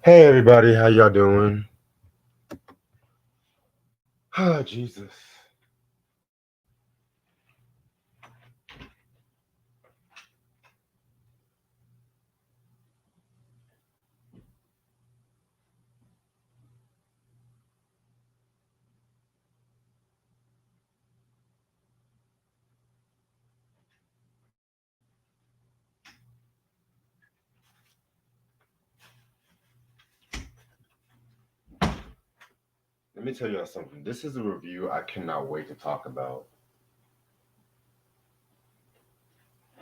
Hey everybody, how y'all doing? Ah, Jesus. Let me tell y'all something. This is a review I cannot wait to talk about.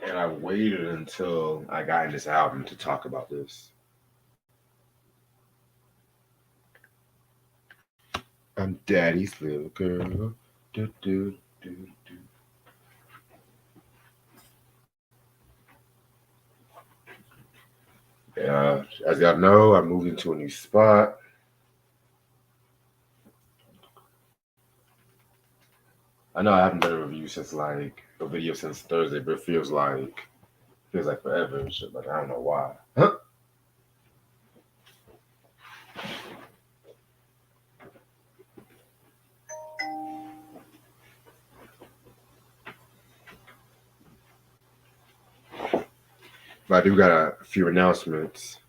And I waited until I got in this album to talk about this. I'm daddy's little girl. Do, do, do, do. Yeah, as y'all know, I moved into a new spot. I know I haven't done a review since like a video since Thursday, but it feels like forever and shit. Like I don't know why. Huh? But I do got a few announcements.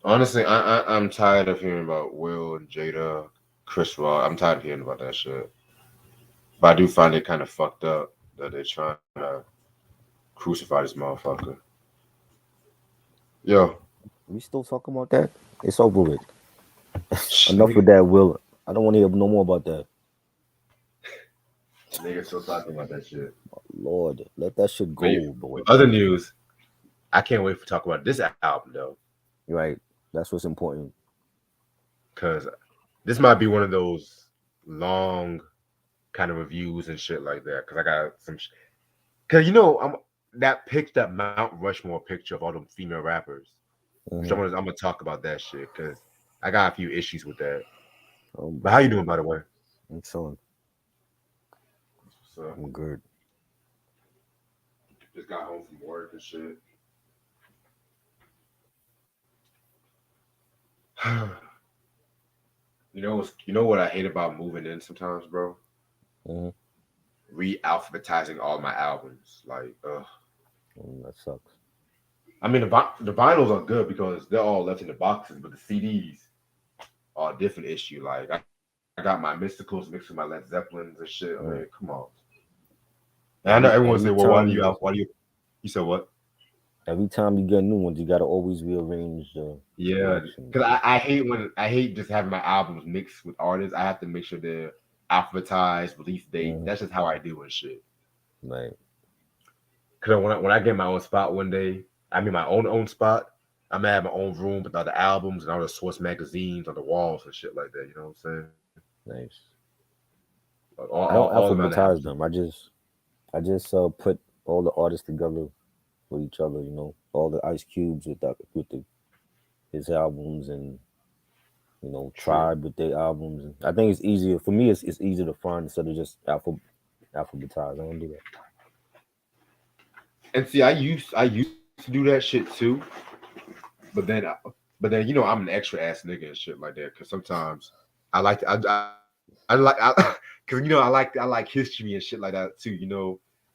Honestly, I'm tired of hearing about Will and Jada, Chris Rock. I'm tired of hearing about that shit. But I do find it kind of fucked up that they're trying to crucify this motherfucker. Yo, We still talking about that? It's over with. Enough nigga, with that, Will. I don't want to hear no more about that. nigga still talking about that shit. Lord, let that shit But go, boy. other news, I can't wait to talk about this album though, Right. That's what's important. because this might be one of those long kind of reviews and shit like that. Because I got some, because I'm that Mount Rushmore picture of all them female rappers. Which Hmm. I'm gonna talk about that shit because I got a few issues with that. Oh But how boy, you doing, by the way? I'm chilling. So I'm good. just got home from work and shit. You know what I hate about moving in sometimes, bro? Hmm. Re-alphabetizing all my albums. Like, ugh. That sucks. I mean, the vinyls are good because they're all left in the boxes, but the CDs are a different issue. Like, I got my Mysticals mixed with my Led Zeppelins and shit. I mean, Mm. come on. And I know Every everyone say, every well, why do time you? Why do you? You said what? every time you get new ones, you gotta always rearrange the Yeah, collection. because I hate just having my albums mixed with artists. I have to make sure they're alphabetized, release date. Hmm. That's just how I do and shit. Right. Because when I get my own spot one day, I mean my own spot, I'm gonna have my own room with all the albums and all the Source magazines on the walls and shit like that. You know what I'm saying? Nice. Like I all don't of them in the house. alphabetize them. I just put all the artists together with each other. All the Ice Cubes with his albums, and True. Tribe with their albums. And I think it's easier for me. It's easier to find instead of just alphabetize. I don't do that. And see, I used to do that shit too, but then I'm an extra ass nigga and shit like that. Because sometimes I like to, I like because I like history and shit like that too.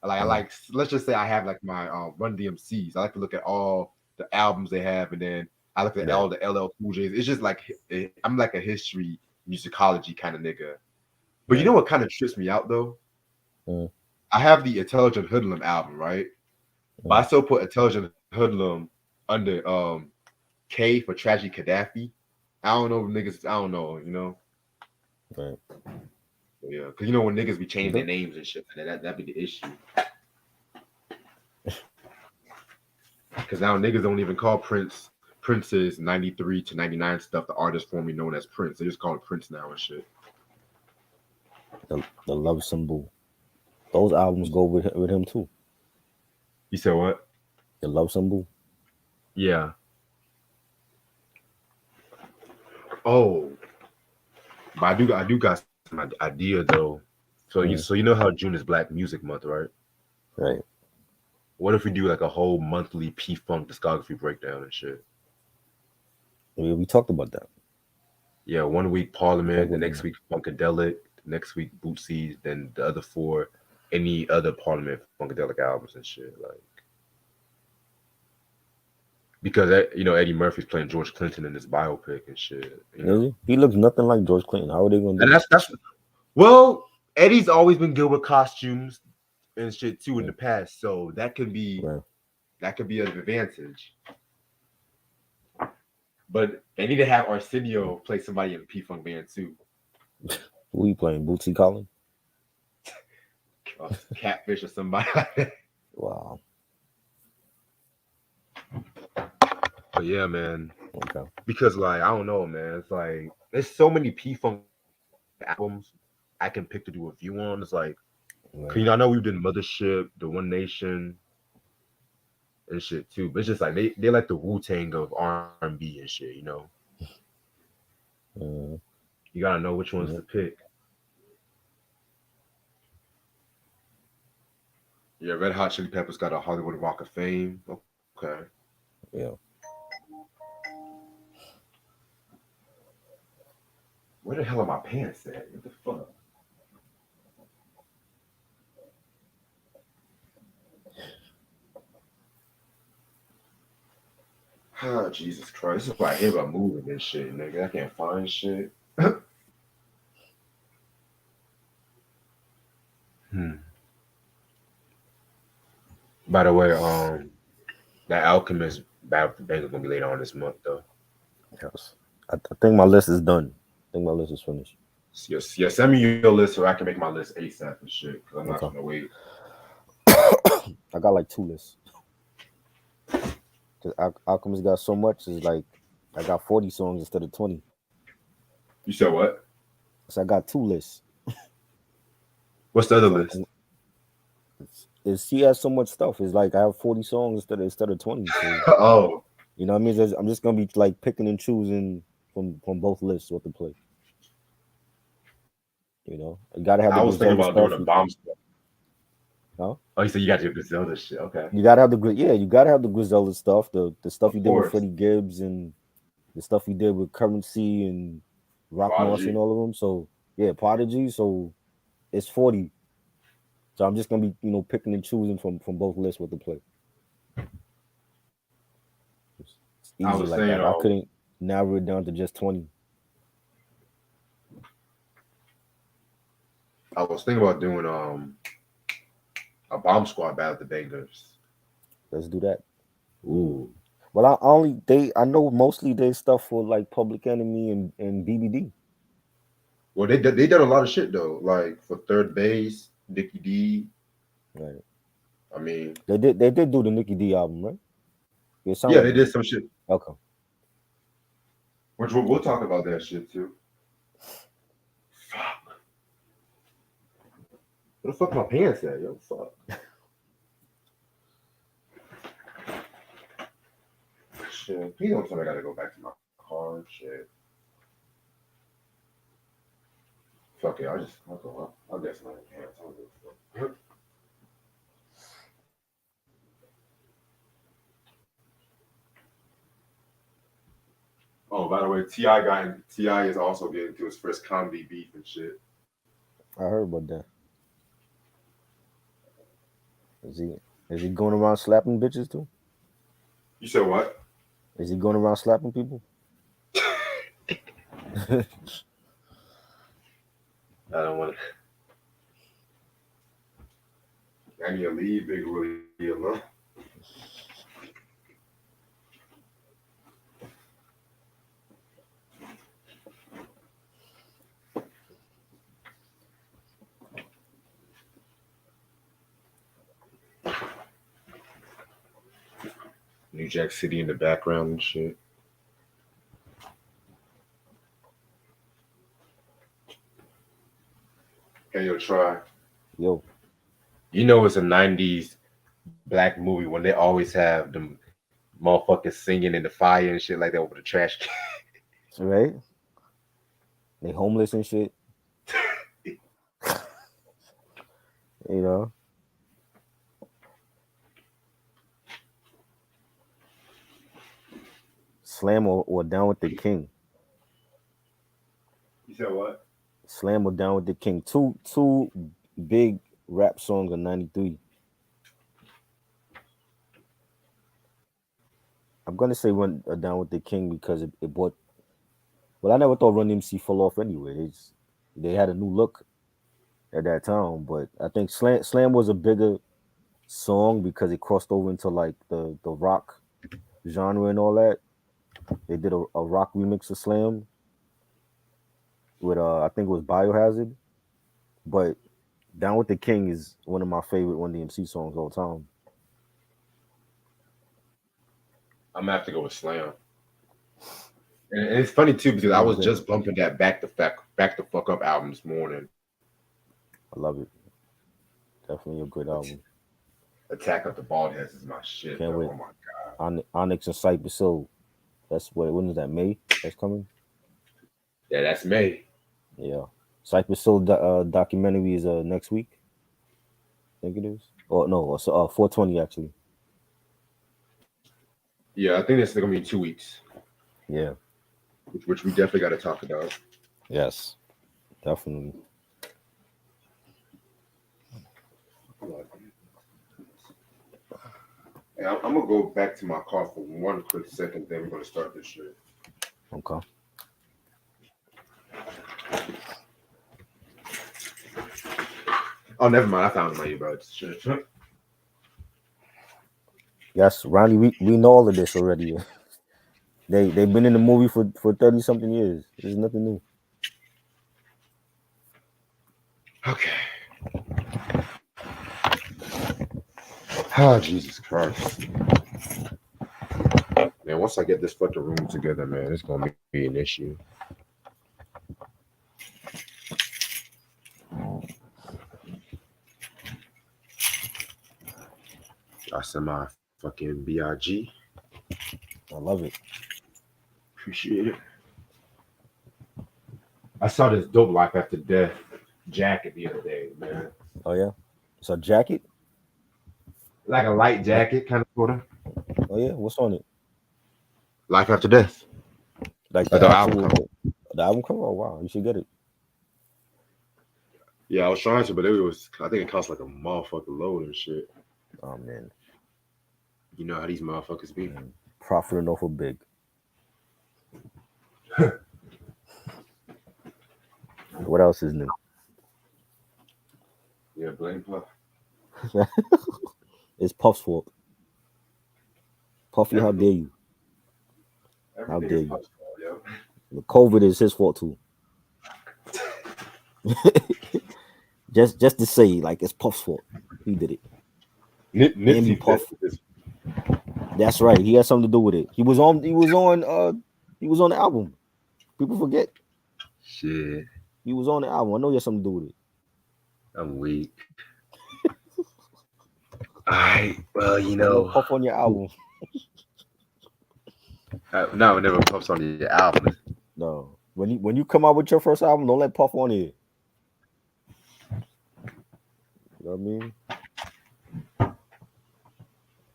Mm, Let's just say I have like my Run DMCs. I like to look at all the albums they have, and then I look at right. all the LL Cool J's. It's just like I'm like a history musicology kind of nigga. But you know Right. what kind of trips me out though? Mm, I have the Intelligent Hoodlum album, right? But I mm, still put Intelligent Hoodlum under K for Tragic Gaddafi. I don't know niggas. I don't know. right. Yeah, because when niggas be changing their Okay. names and shit, that be the issue. Because now niggas don't even call Prince's 93 to 99 stuff the artist formerly known as Prince. They just call it Prince now and shit. The love symbol. Those albums go with him too. You said what? The love symbol. Yeah. Oh, but I do got some idea though. So you Mm, so you know how June is Black Music Month, right? Right. What if we do like a whole monthly P Funk discography breakdown and shit? We talked about that. Yeah, 1 week We talked Parliament, the about next that. week Funkadelic, the next week Bootsy, then the other four, any other Parliament Funkadelic albums and shit. Like because Eddie Murphy's playing George Clinton in this biopic and shit. Is he? He looks nothing like George Clinton. How are they gonna do And that? that's well, Eddie's always been good with costumes and shit too in Yeah. the past, so Right. that could be an advantage. But they need to have Arsenio play somebody in the P Funk band too. Who he playing? Bootsy Collins? Catfish or somebody like that. Wow. But yeah, man. Okay. Because like I don't know, man. It's like there's so many P Funk albums I can pick to do a review on. It's like, cause Right. I know we've done Mothership, The One Nation, and shit too. But it's just like they like the Wu Tang of R&B and shit. Uh, You gotta know which ones yeah. to pick. Yeah, Red Hot Chili Peppers got a Hollywood Walk of Fame. Okay. Yeah. Where the hell are my pants at? What the fuck? Oh, Jesus Christ. This is why I hear about moving and shit, nigga. I can't find shit. Hmm. By the way, that Alchemist Battle of the Bank is gonna be later on this month though. Yes. I think my list is done. I think my list is finished. Yes, yeah, send me your list so I can make my list ASAP and shit. Cause I'm not Okay. gonna wait. I got like 2 lists. Alchemist got so much. It's like I got 40 songs instead of 20. You said what? So I got 2 lists. What's the other So list? he has so much stuff. It's like I have 40 songs instead of 20. So Oh, you know what I mean? I'm just gonna be like picking and choosing from both lists what to play. You know, you gotta have I the was thinking Griselda about doing stuff. a bomb squad. Huh? Oh, you said you got to do this other shit. Okay, You gotta have you gotta have the Griselda stuff, the stuff of he did with course. Freddie Gibbs and the stuff he did with Currency and Rock Marcy and Prodigy. all of them. So yeah, Prodigy. So it's 40. So I'm just gonna be picking and choosing from both lists what to play. It's I easy was like saying, that. I couldn't narrow it down to just 20. I was thinking about doing a bomb squad battle of the bangers. Let's do that. Ooh. Well, I know mostly they stuff for like Public Enemy and BBD. Well, they did a lot of shit though. Like for third base, Nikki D. Right. I mean, They did do the Nikki D album, right? It sound yeah, like they that. did some shit. Okay. Which we'll Okay. talk about that shit too. Fuck. Where the fuck my pants at, yo? Fuck. Shit. Please don't tell me I gotta go back to my car and shit. Fuck it. I'll go up. I'll get some other pants. I don't give a fuck. Oh, by the way, Ti is also getting to his first comedy beef and shit. I heard about that. Is he is he going around slapping bitches too? You said what? Is he going around slapping people? I don't want to. I need to leave Big Willie alone. New Jack City in the background and shit. Hey, yo, try. Yo, You know it's a '90s black movie when they always have them motherfuckers singing in the fire and shit like that over the trash can. right? They homeless and shit. You know. Slam or Down with the King. You said what? Slam or Down with the King. Two big rap songs of '93. I'm gonna say Run Down with the King because it brought. Well, I never thought Run MC fell off anyway. They had a new look at that time, but I think Slam was a bigger song because it crossed over into like the rock genre and all that. They did a rock remix of Slam with I think it was Biohazard, but Down with the King is one of my favorite Run DMC songs all time. I'm gonna have to go with Slam. And it's funny too because I Slam is was good. just bumping that back the fuck up album this morning. I love it. Definitely a good album. Attack of the Bald Heads is my shit, Can't though. wait. Oh my god. Onyx and Cypress Hill. That's what. When is that? May. That's coming. Yeah, that's May. Yeah. Cypress Hill documentary is next week. I think it is. Or no, or 420 actually. Yeah, I think it's gonna be 2 weeks, Yeah. which we definitely got to talk about. Yes. Definitely. And I'm gonna go back to my car for one quick second, then we're gonna start this shit. Okay. Oh, never mind. I found my earbuds. Shit. Yes, Ronnie, we know all of this already. They've been in the movie for 30 something years. There's nothing new. Okay. Oh, Jesus Christ. Man, once I get this fucking room together, man, it's gonna be an issue. I said my fucking BIG. I love it. Appreciate it. I saw this dope Life After Death jacket the other day, man. Oh yeah. It's a jacket. Like a light jacket, kind of sort of. Oh yeah. What's on it? Life After Death. Like The album cover. the album cover. Oh wow, you should get it. Yeah, I was trying to, but I think it cost like a motherfucking load and shit. Oh man, You know how these motherfuckers be. profiting off of big. What else is new? Yeah, blame Puff. It's Puff's fault. Puffy, how dare you? How Everything dare is you? Puff's fault, yo. The COVID is his fault too. just to say, like it's Puff's fault. He did it. Damn you, Nipsey Puff. said That's right. He had something to do with it. He was on the album. People forget. shit. He was on the album. I know he had something to do with it. I'm weak. Alright, well, you No know. Puff on your album. No, it never Puffs on the album. No. When you come out with your first album, don't let Puff on it. You know what I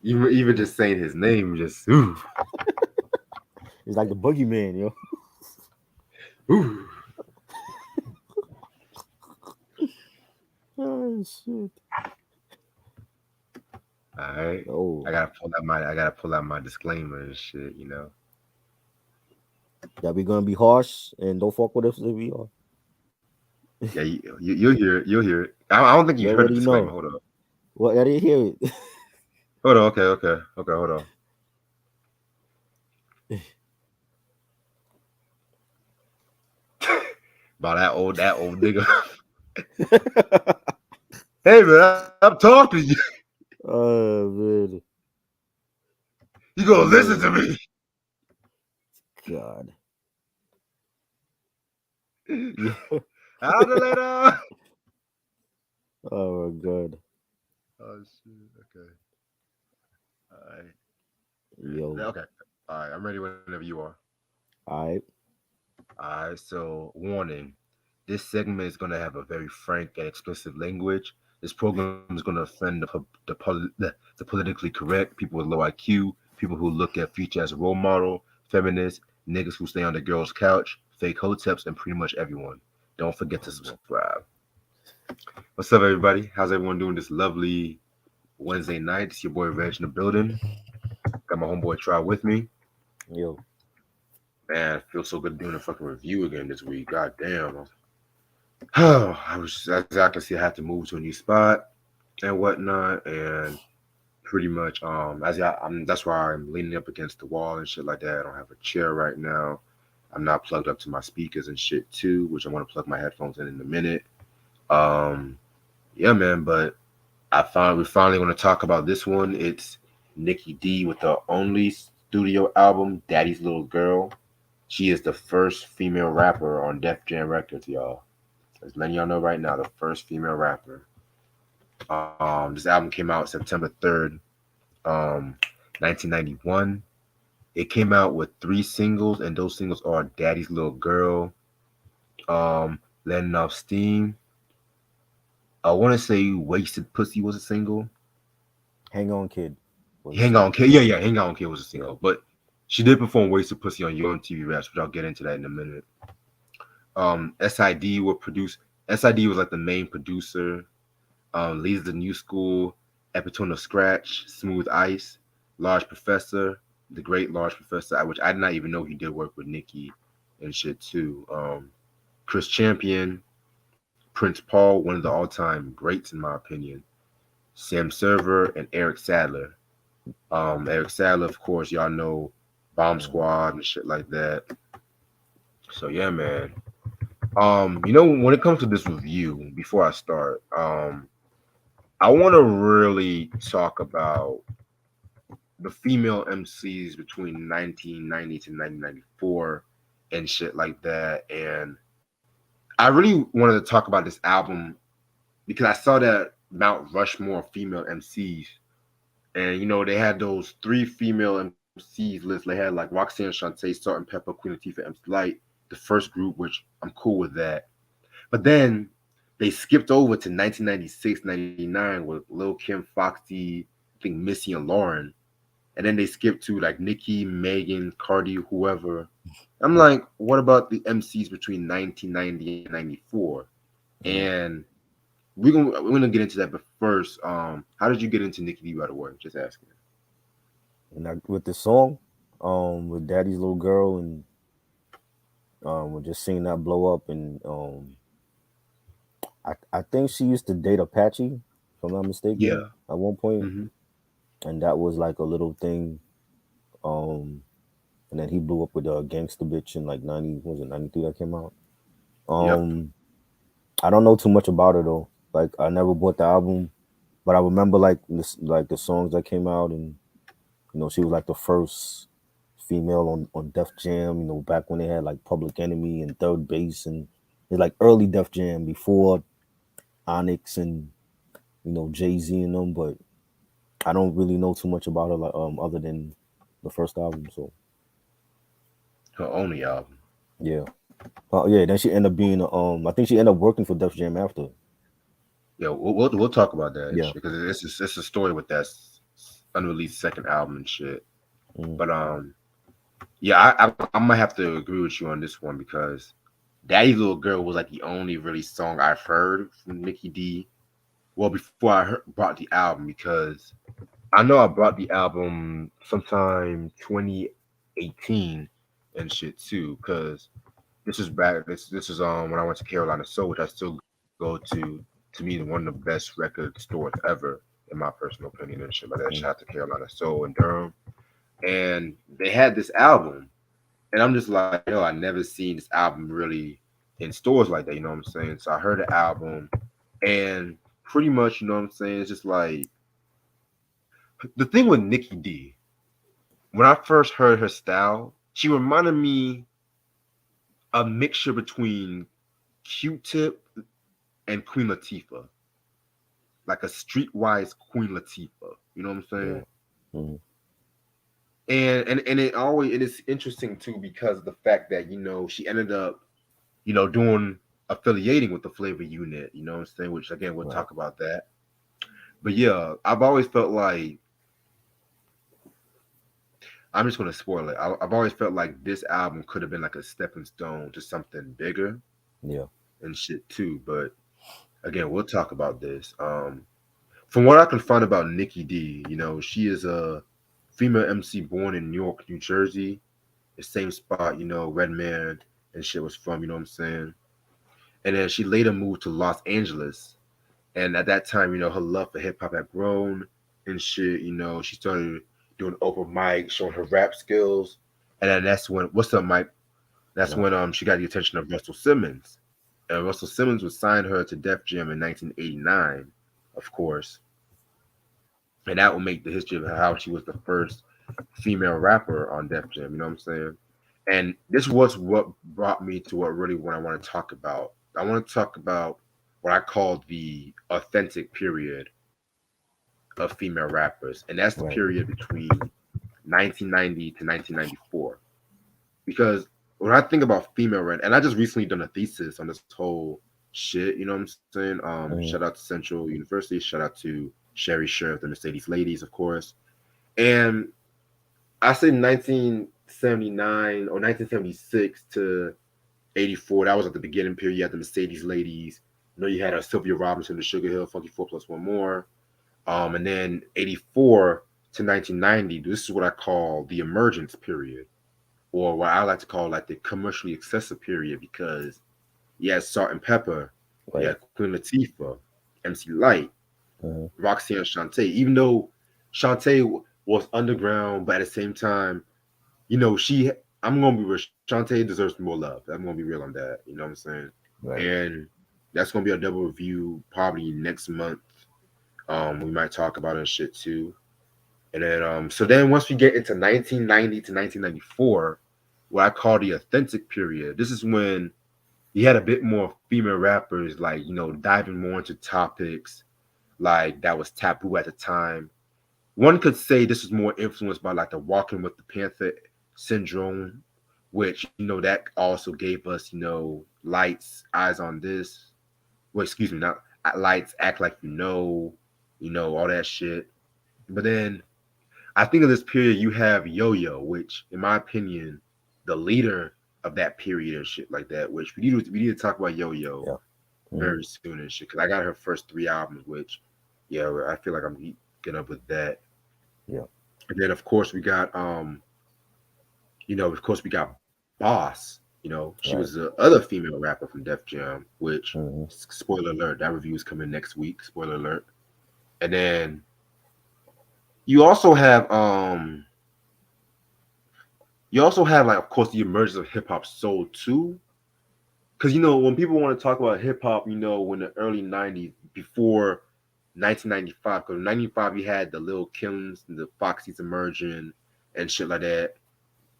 mean? Even just saying his name, just ooh, It's like the boogeyman, yo. ooh. Oh shit. All right, Oh, I gotta pull out my disclaimer and shit. You know. that we gonna be harsh and don't fuck with us if we are. Yeah, you'll hear it. You'll hear it. I don't think You you heard the already disclaimer. know. Hold on. Well, I didn't hear it. Hold on. Okay. Hold on. About that old nigga. Hey man, I'm talking to you. Oh man. You gonna listen to me? God. I'll do later. Oh my god. Oh shit. Okay. All right. Yo. Okay. All right. I'm ready whenever you are. All right. All right. So, warning: this segment is going to have a very frank and explicit language. This program is going to offend the politically correct, people with low IQ, people who look at future as a role model, feminists, niggas who stay on the girl's couch, fake hoteps, and pretty much everyone. Don't forget to Everyone. subscribe. What's up, everybody? How's everyone doing this lovely Wednesday night? It's your boy Reg in the building. Got my homeboy Try with me. Yo, Man, it feels so good doing a fucking review again this week. God damn. I was exactly see I had to move to a new spot and whatnot, and pretty much that's why I'm leaning up against the wall and shit like that. I don't have a chair right now. I'm not plugged up to my speakers and shit too, which I want to plug my headphones in a minute. Um, yeah, man, but we finally want to talk about this one. It's Nikki D with the only studio album, Daddy's Little Girl. She is the first female rapper on Def Jam Records, y'all. Just letting y'all know right now, the first female rapper. This album came out September 3rd, um, 1991. It came out with 3 singles, and those singles are Daddy's Little Girl, Letting Off Steam. I want to say Wasted Pussy was a single. Hang On Kid was a Hang On single. Kid. Yeah, Hang On Kid was a Yeah. single. But she did perform Wasted Pussy on Your TV Raps, which I'll get into that in a minute. SID will produce. SID was like the main producer. Leads the New School, Epitone of Scratch, Smooth Ice, Large Professor, the great Large Professor, which I did not even know he did work with Nikki and shit too. Chris Champion, Prince Paul, one of the all-time greats in my opinion. Sam Server and Eric Sadler. Eric Sadler, of course, y'all know Bomb Mhm. Squad and shit like that. So yeah, man. When it comes to this review, before I start, I want to really talk about the female MCs between 1990 to 1994 and shit like that. And I really wanted to talk about this album because I saw that Mount Rushmore female MCs. And, they had those 3 female MCs list. They had like Roxanne, Shantae, Salt and Pepper, Queen Latifah, MC Light, the first group, which I'm cool with that. But then they skipped over to 1996, 99 with Lil Kim, Foxy, I think Missy and Lauren. And then they skipped to like Nikki, Megan, Cardi, whoever. I'm like, what about the MCs between 1990 and 94? Mhm. And we're gonna get into that. But first, how did you get into Nikki D, by the way? Just asking. And with the song, with Daddy's Little Girl, and we're just seeing that blow up, and I think she used to date Apache, if I'm not Yeah. mistaken, at one point, Mm-hmm. and that was like a little thing. Um, and then he blew up with a Gangsta Bitch in like 90, was it 93 that came out? Yep. Um, I don't know too much about her though. Like I never bought the album, but I remember like the songs that came out, and she was like the first female on Def Jam. Back when they had like Public Enemy and Third Base, and it's like early Def Jam before Onyx and Jay Z and them. But I don't really know too much about her like other than the first album. So Her only album. yeah, yeah. Then she ended up being I think she ended up working for Def Jam after. Yeah, we'll talk about that and Yeah. shit because it's a story with that unreleased second album and shit. Mm, But yeah, I might have to agree with you on this one because Daddy's Little Girl was like the only really song I've heard from Nikki D. Well, before brought the album because I know I brought the album sometime 2018 and shit too. Because this is back. This is when I went to Carolina Soul, which I still go to me one of the best record stores ever in my personal opinion and shit like that. Shout out to mm, Carolina Soul in Durham, and they had this album, and I'm just like, yo, I never seen this album really in stores like that. You know what I'm saying? So I heard the album, and pretty much, you know what I'm saying? It's just like the thing with Nikki D. When I first heard her style, she reminded me a mixture between Q-Tip and Queen Latifah, like a streetwise Queen Latifah. You know what I'm yeah. saying? Mm, And it's interesting too because of the fact that she ended up doing affiliating with the Flavor Unit. You know what I'm saying? Which again we'll right. talk about that. But yeah, I've always felt like I'm just gonna spoil it. I've always felt like this album could have been like a stepping stone to something bigger Yeah. and shit too. But again, we'll talk about this. From what I can find about Nikki D, she is a female MC born in Newark, New Jersey, the same spot, Redman and shit was from, you know what I'm saying? And then she later moved to Los Angeles. And at that time, her love for hip hop had grown and shit, she started doing open mic, showing her rap skills. And then that's when, what's up, Mike? That's Yeah. when she got the attention of Russell Simmons. And Russell Simmons would sign her to Def Jam in 1989, of course. And that would make the history of how she was the first female rapper on Def Jam, you know what I'm saying? And this was what brought me to what I want to talk about. I want to talk about what I call the authentic period of female rappers, and that's the Right. period between 1990 to 1994. Because when I think about female rap, and I just recently done a thesis on this whole shit, you know what I'm saying? Shout Mm-hmm. out to Central University, shout out to Sherry Sheriff, the Mercedes Ladies, of course. And I say 1979 or 1976 to 84. That was at the beginning period. You had the Mercedes Ladies. You had Sylvia Robinson, the Sugar Hill, Funky Four Plus One More. And then 84 to 1990. This is what I call the emergence period, or what I like to call like the commercially excessive period, because you had Salt and Pepper, you Right. had Queen Latifah, MC Light, Mm-hmm. Roxy and Shantae. Even though Shantae was underground, but at the same time, she. I'm gonna be real. Shantae deserves more love. I'm gonna be real on that. You know what I'm saying? Right. And that's gonna be a double review probably next month. We might talk about it and shit too. And then so then once we get into 1990 to 1994, what I call the authentic period, this is when you had a bit more female rappers, like diving more into topics like that was taboo at the time. One could say this is more influenced by like the Walking with the Panther syndrome, which that also gave us Lights, Eyes on This. Well, excuse me, not Lights, Act Like all that shit. But then I think of this period you have Yo-Yo, which in my opinion, the leader of that period and shit like that. Which we need to talk about Yo-Yo Yeah. Mm-hmm. very soon and shit, because I got her first three albums, which yeah, I feel like I'm getting up with that. Yeah. And then of course we got Boss. She was the Right. other female rapper from Def Jam, which Mm-hmm. spoiler alert, that review is coming next week. Spoiler alert. And then you also have like of course the emergence of hip hop soul too. Because when people want to talk about hip hop, when the early '90s, before 1995, because in '95 you had the Lil Kims and the Foxys emerging and shit like that.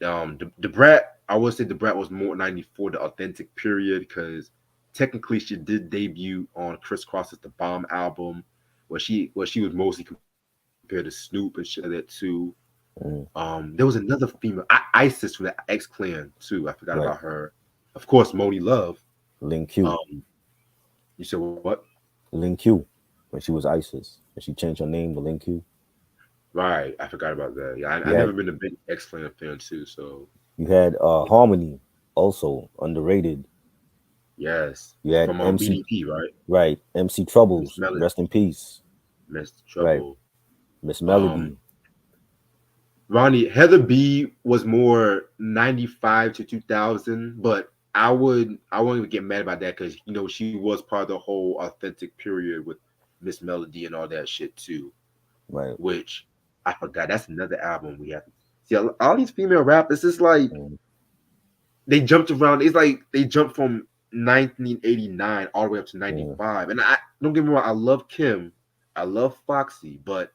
The Brat, I would say the Brat was more '94, the authentic period, because technically she did debut on Chris Cross's The Bomb album, where she was mostly compared to Snoop and shit like that too. Mm-hmm. There was another female, Isis from the X Clan too. I forgot about Right. her. Of course, Moni Love. Lin Q. Um, you said what? Lin Q. When she was ISIS, and she changed her name to Lin Q. Right, I forgot about that. Yeah, I You never had been a big X Clan fan too. So Harmony, also underrated. yes, You had from MC, BDP, right? right? MC Miss Troubles, Melody, rest in peace. Miss Right. Trouble. Miss Um, Melody. Ronnie Heather B was more 95 to 2000, but I won't even get mad about that, because she was part of the whole authentic period with Miss Melody and all that shit too. Right. Which I forgot. That's another album we have to see. All these female rappers, it's like Mm, they jumped around. It's like they jumped from 1989 all the way up to mm, 95. And I don't get me wrong, I love Kim, I love Foxy, but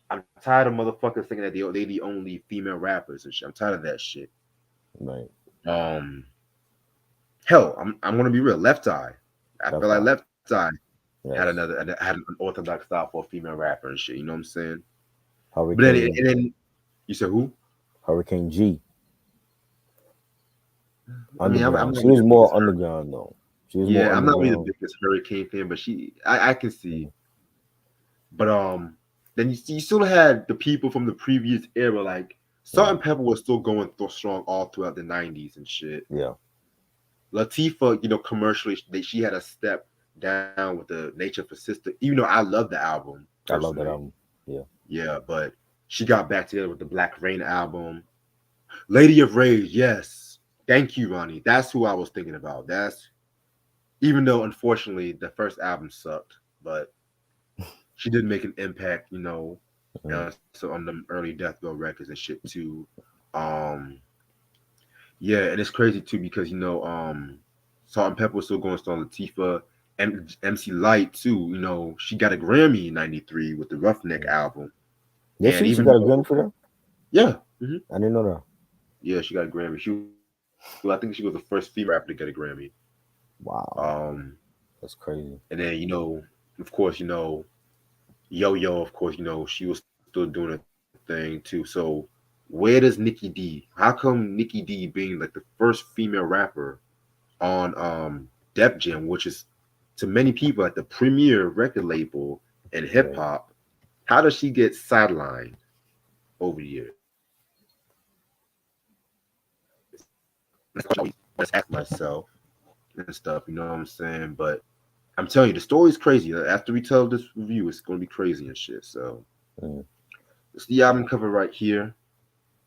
I'm tired of motherfuckers thinking that they the only female rappers and shit. I'm tired of that shit. right. Um, hell, I'm gonna be real. Left Eye, I feel Left like Eye. Left Eye Yes. had an orthodox style for a female rapper and shit. You know what I'm saying? But then Hurricane. and then you said who? Hurricane G. I mean, I'm Underground. not She really was the more biggest underground though. She was more Yeah, I'm not really the underground. biggest Hurricane fan, but I can see. Mm, But then you still had the people from the previous era, like Salt and Pepper was still going strong all throughout the '90s and shit. Yeah. Latifah, commercially, she had a step down with the Nature for Sister. Even though I love the album I love that personally, album. Yeah. yeah, but she got back together with the Black Rain album. Lady of Rage, yes. Thank you, Ronnie. That's who I was thinking about. That's even though unfortunately the first album sucked, but she did make an impact, so on the early Death Row records and shit too. Um, yeah, and it's crazy too because Salt and Pepper was still going strong. Latifah and MC Light too. She got a Grammy in '93 with the Roughneck album, Yeah, and she even got a though, Grammy for that. yeah, I didn't know that. yeah, she got a Grammy. I think she was the first female rapper to get a Grammy. Wow, Um, that's crazy. and then of course, Yo Yo, of course, she was still doing a thing too. So where does Nikki D? How come Nikki D being like the first female rapper on Def Jam, which is to many people like the premier record label in hip Right. hop, how does she get sidelined over the years? That's what I always ask myself and stuff. You know what I'm saying? But I'm telling you, the story's crazy. After we tell this review, it's gonna be crazy and shit. So Mm. it's the album cover right here.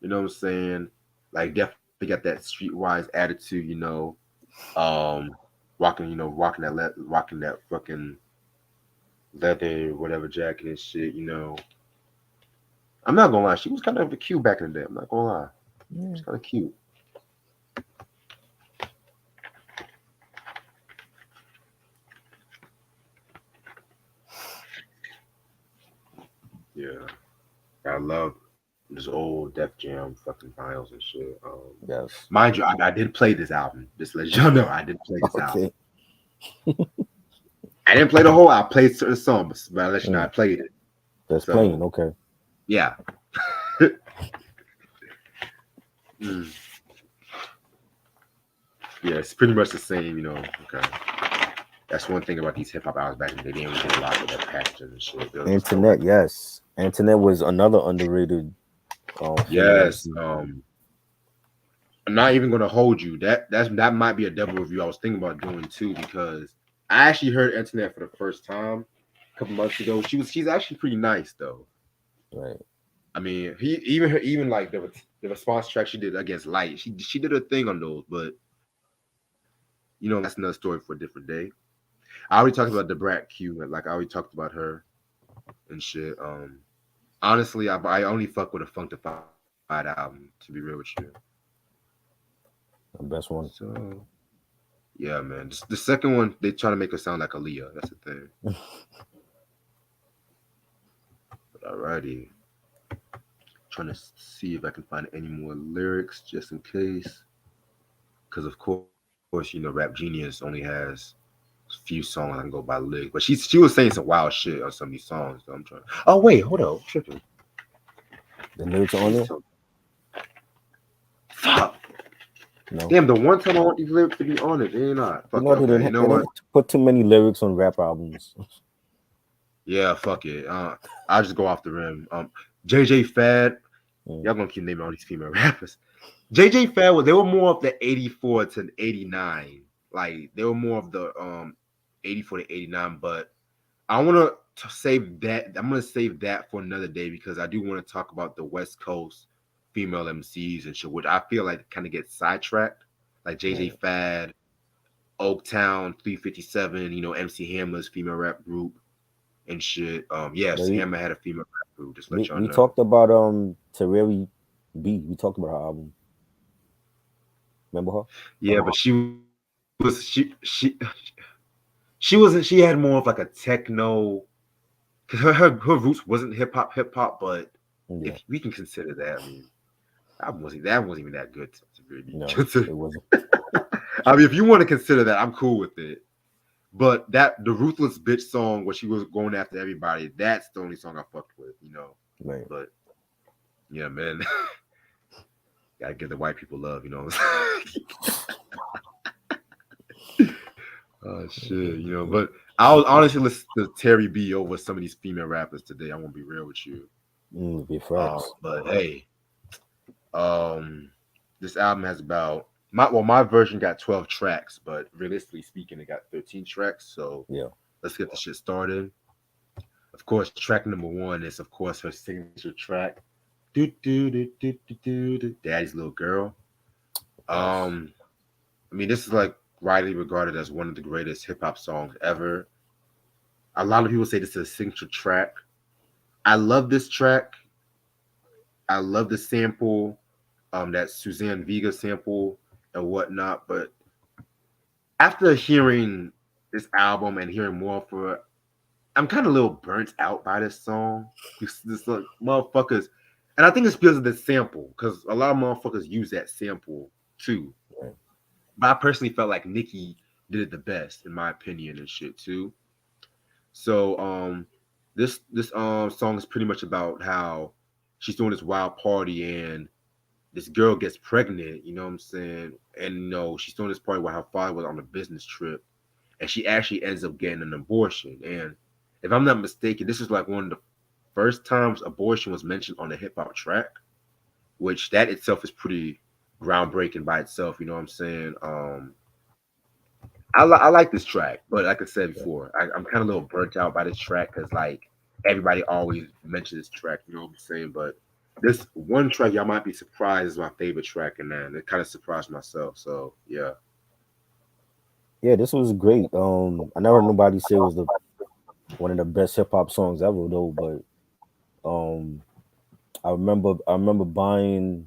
You know what I'm saying? Like definitely got that streetwise attitude. Um, rocking that fucking leather whatever jacket and shit. I'm not gonna lie, she was kind of cute back in the day. I'm not gonna lie, Yeah. she's kind of cute. Yeah, I love this old Def Jam fucking files and shit. Yes. Mind you, I did play this album. Just to let y'all know, I did play this album. Okay. I didn't play the whole. I played certain songs, but I let you know I Mm. played it. That's So plain. Okay. yeah. Mm. Yeah, it's pretty much the same. Okay. That's one thing about these hip hop albums back in the day. They didn't really get a lot of that packaging and shit. They was just more Antoinette. like, Yes. Antoinette was another underrated female yes. MC. I'm not even gonna hold you. That might be a double review I was thinking about doing too because I actually heard Internet for the first time a couple months ago. She's actually pretty nice though. Right. I mean, even like the response track she did against Light, she did a thing on those, but that's another story for a different day. I already talked about the Brat Q, like I already talked about her and shit. Honestly, I only fuck with a Funkified album to be real with you. The best one. So yeah, man. The second one, they try to make her sound like Aaliyah. That's the thing. But alrighty. Trying to see if I can find any more lyrics just in case. Because of course, Rap Genius only has a few songs I can go by lyrics. But she was saying some wild shit on some of these songs. So I'm trying. Oh wait, hold on. I'm tripping. The lyrics are on She's there? so... Fuck. No. Damn, the one time I want these lyrics to be on it, they ain't not. Fuck it. Okay, you know They what? didn't put too many lyrics on rap albums. Yeah, fuck it. I'll just go off the rim. JJ Fad. Mm. Y'all gonna keep naming all these female rappers. JJ Fad they were more of the 84 to 89. Like they were more of the 84 to 89, but I want to save that. I'm gonna save that for another day because I do want to talk about the West Coast female MCs and shit, which I feel like kind of gets sidetracked. Like JJ Right. Fad, Oaktown 357, MC Hammer's female rap group and shit. But Yes, Hammer had a female rap group, just let y'all we know. talked about Tereri B. We talked about her album. Remember her? Yeah, but she had more of like a techno because her roots wasn't hip hop, but Yeah. if we can consider that, I mean that wasn't even that good to really No, consider. it wasn't. I mean, if you want to consider that, I'm cool with it. But the Ruthless Bitch song where she was going after everybody, that's the only song I fucked with. Right. But yeah, man. Gotta give the white people love. Oh shit. But I was honestly listen to Terry B over some of these female rappers today. I won't be real with you. Be facts. But hey, Um, this album has about my version got 12 tracks, but realistically speaking, it got 13 tracks. So Yeah. let's get the shit started. Of course, track number one is of course her signature track, Daddy's Little Girl. Yes. Um, I mean, this is like widely regarded as one of the greatest hip hop songs ever. A lot of people say this is a signature track. I love this track. I love the sample, that Suzanne Vega sample and whatnot. But after hearing this album and hearing more for it, I'm kind of a little burnt out by this song. This like, motherfuckers, and I think it's because of the sample, because a lot of motherfuckers use that sample too. Right. But I personally felt like Nikki did it the best, in my opinion, and shit too. So this song is pretty much about how she's doing this wild party and this girl gets pregnant, you know what I'm saying? And she's doing this party while her father was on a business trip, and she actually ends up getting an abortion. And if I'm not mistaken, this is like one of the first times abortion was mentioned on a hip hop track, which that itself is pretty groundbreaking by itself. You know what I'm saying? I like this track, but like I said Yeah. before, I'm kind of a little burnt out by this track because like everybody always mentions this track. You know what I'm saying? But this one track, y'all might be surprised, is my favorite track, and then it kind of surprised myself. So yeah, Yeah, this was great. I never heard nobody say it was the one of the best hip hop songs ever though, but um I remember buying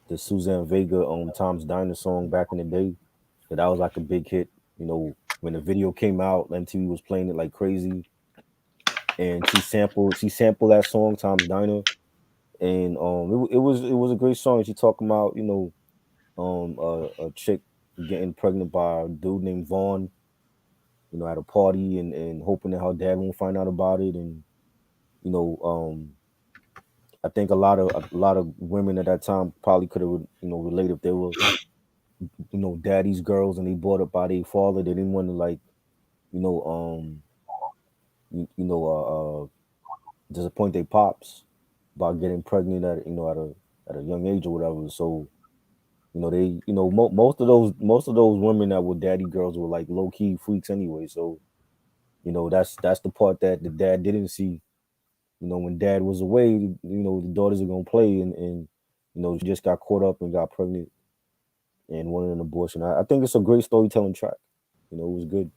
the Suzanne Vega Tom's Diner song back in the day. That was like a big hit. When the video came out, MTV was playing it like crazy, and she sampled that song Tom's Diner, and it was a great song. She talking about a chick getting pregnant by a dude named Vaughn, at a party, and hoping that her dad won't find out about it, and you know I think a lot of women at that time probably could have relate if they were daddy's girls and they brought up by their father. They didn't want to like you know you, you know disappoint their pops by getting pregnant at a young age or whatever. So they most of those women that were daddy girls were like low key freaks anyway. So that's the part that the dad didn't see. When dad was away, the daughters are gonna play, and she just got caught up and got pregnant and wanted an abortion. I think it's a great storytelling track. It was good,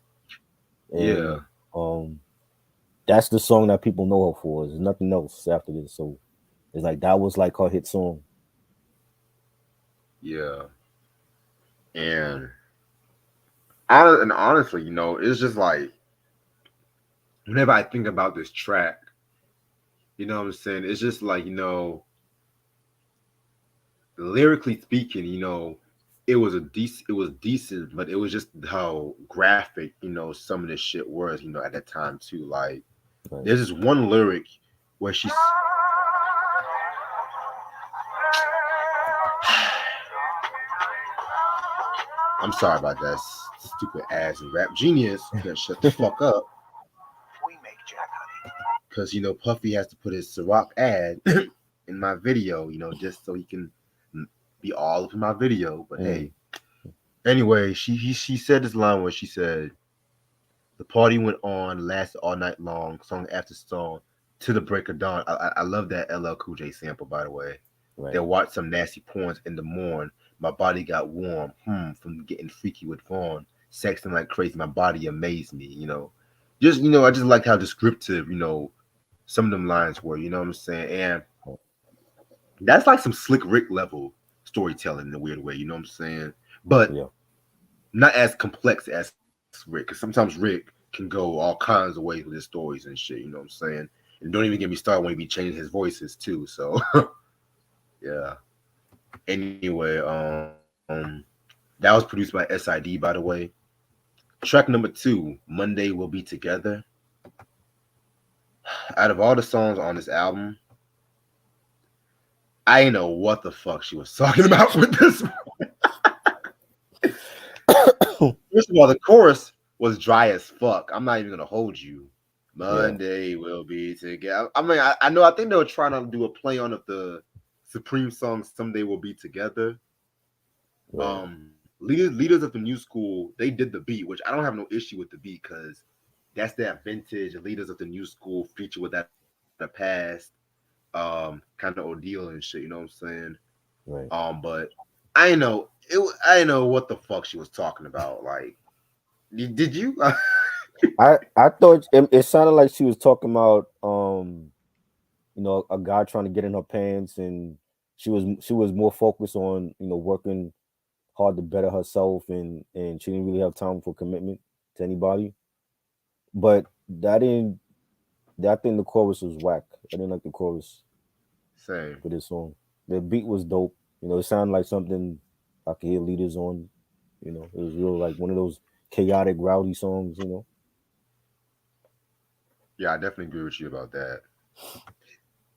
yeah, and um, that's the song that people know her for. There's nothing else after this, so it's like that was like her hit song. yeah. And and honestly, it's just like whenever I think about this track, you know what I'm saying? It's just like lyrically speaking, it was decent, but it was just how graphic, some of this shit was, at that time too. Like Right. there's this one lyric where she's I'm sorry about that stupid ass rap genius. Can't shut the fuck up. Because Puffy has to put his Ciroc ad in my video, just so he can be all up in my video. But Mm, hey, anyway, she said this line where she said, "The party went on, lasted all night long, song after song, to the break of dawn." I love that LL Cool J sample, by the way. right. They watched some nasty porns in the morn. My body got warm, from getting freaky with Vaughn. Sexing like crazy, my body amazed me. Just I just like how descriptive some of them lines were. You know what I'm saying? And that's like some slick Rick level storytelling in a weird way. You know what I'm saying? But Yeah. not as complex as Rick, because sometimes Rick can go all kinds of ways with his stories and shit. You know what I'm saying? And don't even get me started when he be changing his voices too. So yeah. Anyway, that was produced by SID, by the way. Track number two, Monday We'll Be Together. Out of all the songs on this album, I didn't know what the fuck she was talking about with this. First of all, the chorus was dry as fuck. I'm not even gonna hold you. Yeah. Monday we'll be together. I mean, I know. I think they were trying to do a play on the Supreme song "Someday We'll Be Together." Right. Leaders of the New School, they did the beat, which I don't have no issue with the beat because that's that vintage Leaders of the New School feature without a past, kind of ordeal and shit. You know what I'm saying? Right. But I know it. I know what the fuck she was talking about. Like, did you? I thought it sounded like she was talking about a guy trying to get in her pants, and she was more focused on working hard to better herself, and she didn't really have time for commitment to anybody. But I didn't. I think the chorus was whack. I didn't like the chorus Same. for this song. The beat was dope. It sounded like something I could hear leaders on. It was real like one of those chaotic, rowdy songs. Yeah, I definitely agree with you about that.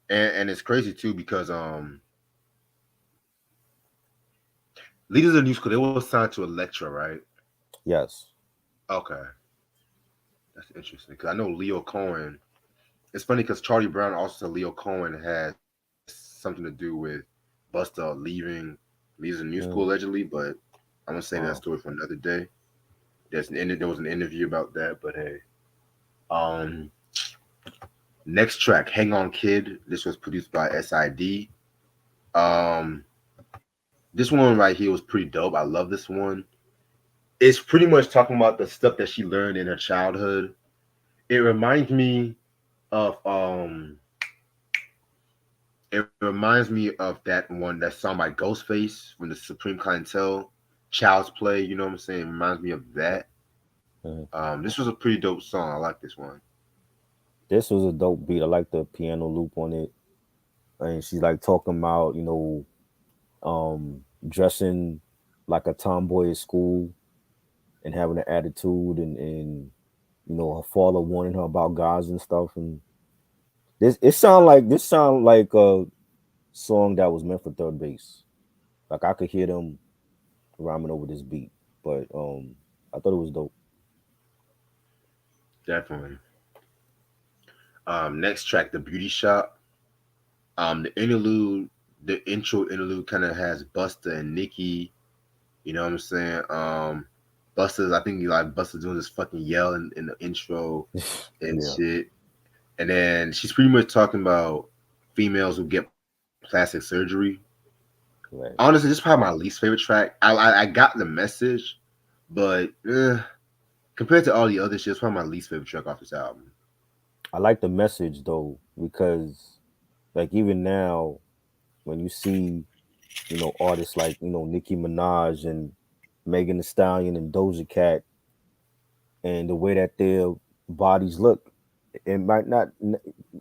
And it's crazy too because Leaders of the New School, they were signed to Elektra, right? Yes. Okay, that's interesting because I know Leo Cohen. It's funny because Charlie Brown also said Leo Cohen has something to do with Busta leaving Leaders of the New School Mm. allegedly, but I'm gonna save that Wow. story for another day. There was an interview about that, but hey, um, next track, "Hang On Kid." This was produced by SID. Um, this one right here was pretty dope. I love this one. It's pretty much talking about the stuff that she learned in her childhood. It reminds me of it reminds me of that one, that song by Ghostface from the Supreme Clientele, Child's Play. You know what I'm saying? It reminds me of that. Mhm. This was a pretty dope song. I like this one. This was a dope beat. I like the piano loop on it, and she's like talking about dressing like a tomboy at school and having an attitude, and her father warning her about guys and stuff. And this sound like a song that was meant for third base. Like I could hear them rhyming over this beat, but I thought it was dope. Definitely. Next track, "The Beauty Shop." The interlude, the intro interlude kind of has Busta and Nikki. You know what I'm saying? Busta's, I think, like Busta doing this fucking yell in the intro and Yeah. shit. And then she's pretty much talking about females who get plastic surgery. Right. Honestly, this is probably my least favorite track. I got the message, but compared to all the other shit, it's probably my least favorite track off this album. I like the message though, because like even now when you see artists like Nicki Minaj and Megan Thee Stallion and Doja Cat, and the way that their bodies look, it might not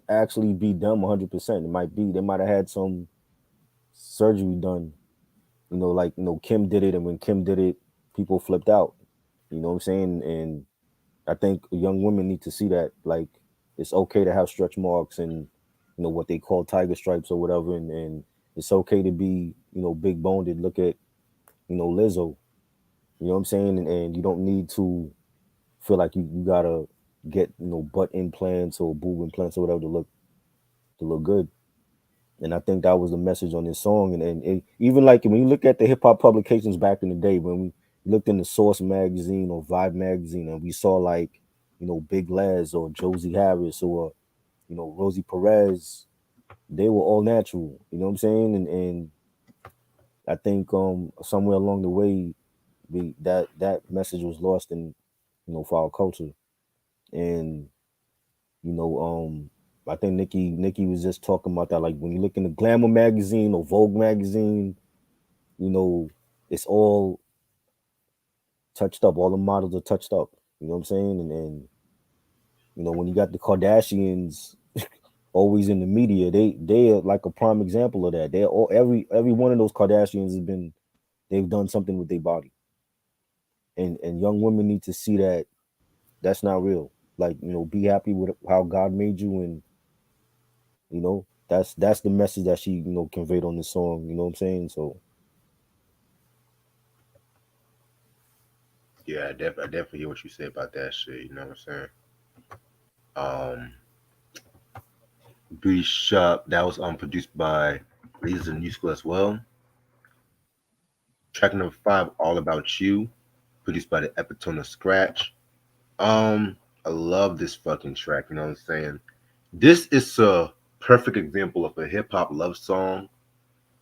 actually be them 100%. It might be they might have had some surgery done. Like Kim did it, and when Kim did it, people flipped out. You know what I'm saying? And I think young women need to see that, like, it's okay to have stretch marks and what they call tiger stripes or whatever, and it's okay to be big boned. Look at Lizzo. You know what I'm saying? And you don't need to feel like you gotta get butt implants or boob implants or whatever to look good. And I think that was the message on this song. And even like when you look at the hip hop publications back in the day, when we looked in the Source magazine or Vibe magazine, and we saw like Big Les or Josie Harris or Rosie Perez, they were all natural. You know what I'm saying? And I think somewhere along the way, that message was lost in for our culture. And you know I think Nikki was just talking about that, like when you look in the Glamour magazine or Vogue magazine, you know it's all touched up. All the models are touched up. You know what I'm saying? And when you got the Kardashians always in the media, they are like a prime example of that. They're all every one of those Kardashians they've done something with their body. And young women need to see that that's not real. Like, be happy with how God made you, and that's the message that she conveyed on the song. You know what I'm saying? So Yeah, I definitely hear what you say about that shit. You know what I'm saying? Um, Beauty Shop, that was produced by Leads to the new school as well. Track number five, All About You, produced by the Epitone Scratch. I love this fucking track, you know what I'm saying? This is a perfect example of a hip hop love song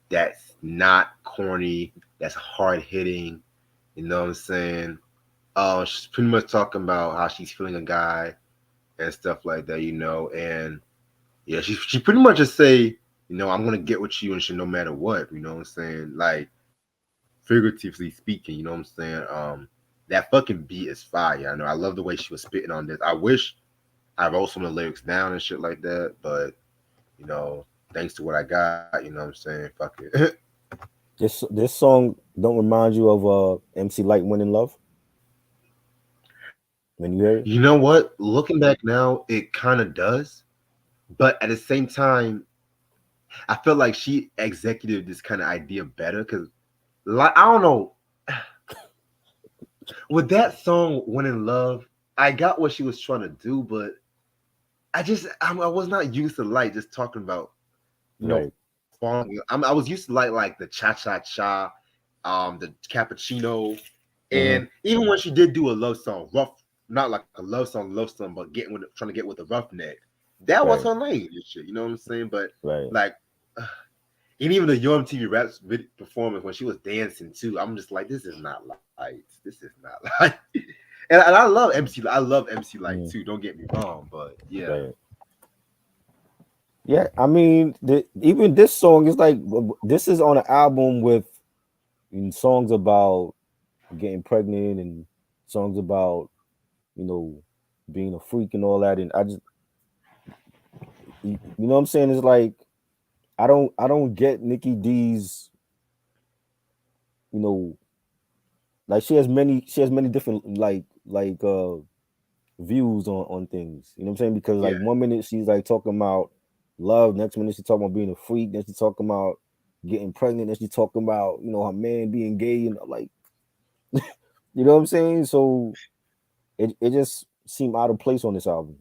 that's not corny, that's hard hitting, you know what I'm saying? She's pretty much talking about how she's feeling a guy and stuff like that, and yeah, she pretty much just say, I'm gonna get with you and shit no matter what, you know what I'm saying? Like figuratively speaking, you know what I'm saying? That fucking beat is fire. I know I love the way she was spitting on this. I wish I wrote some of the lyrics down and shit like that, but you know, thanks to what I got, you know what I'm saying? Fuck it. This song don't remind you of MC Light Winning Love when you hear it? You know what? Looking back now, it kind of does, but at the same time, I feel like she executed this kind of idea better because, like, I don't know, with that song "When in Love," I got what she was trying to do, but I was not used to like just talking about Right. falling. I was used to like the cha cha cha, the cappuccino, and Mm-hmm. even when she did do a love song, rough, not like a love song, but getting with trying to get with the roughneck, that was Right. her lane and shit. You know what I'm saying? But Right. like, and even the UMTV rap performance when she was dancing too, I'm just like, this is not light. This is not light. And I love MC. I love MC Light Mm, too. Don't get me wrong, but yeah, right. Yeah, I mean, even this song is like this is on an album with songs about getting pregnant and songs about you know being a freak and all that. And I just you know what I'm saying? It's like I don't get Nikki D's you know like she has many different views on things. You know what I'm saying? Because yeah. like one minute she's like talking about love, next minute she's talking about being a freak, then she's talking about getting pregnant, then she's talking about her man being gay and like you know what I'm saying? So it just seemed out of place on this album.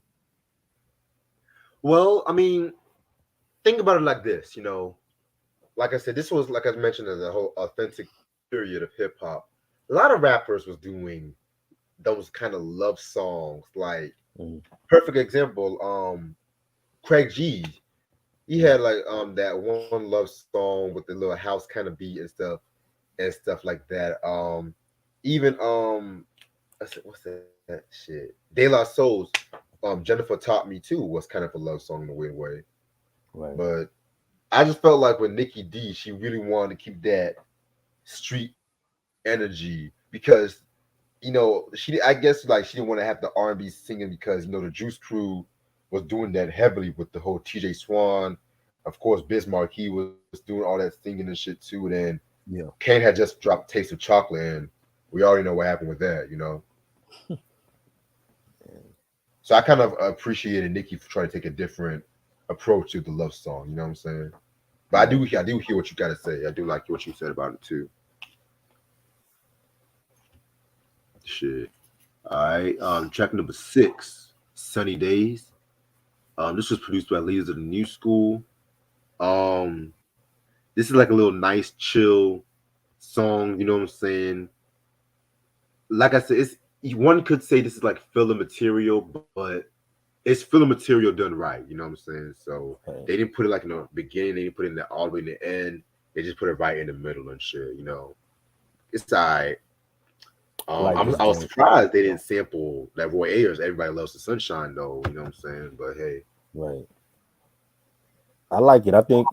Well, I mean, think about it like this. Like I said, this was like I mentioned as a whole authentic period of hip hop. A lot of rappers was doing those kind of love songs. Like Mhm. perfect example, Craig G. He Mhm. had like that one love song with the little house kind of beat and stuff like that. Even what's that shit? De La Soul's Jennifer Taught Me Too was kind of a love song in a weird way. Right. But I just felt like with Nikki D, she really wanted to keep that street energy because she I guess like she didn't want to have the R&B singing because the Juice Crew was doing that heavily with the whole TJ Swan, of course Bismarck he was doing all that singing and shit too. And then Yeah. Kane had just dropped Taste of Chocolate, and we already know what happened with that. So I kind of appreciated Nikki for trying to take a different approach to the love song. You know what I'm saying? But Right. I do hear what you got to say. I do like what you said about it too. Shit. All right. Track number six, Sunny Days. This was produced by Leaders of the New School. Um, this is like a little nice, chill song. You know what I'm saying? Like I said, it's one could say this is like filler material, but it's filler material done right. You know what I'm saying? So Right. they didn't put it like in the beginning. They didn't put it in the all the way in the end. They just put it right in the middle and shit. It's alright. I like this I was joint. surprised they didn't sample that Roy Ayers. Everybody loves the sunshine, though. You know what I'm saying? But hey, Right. I like it. I think,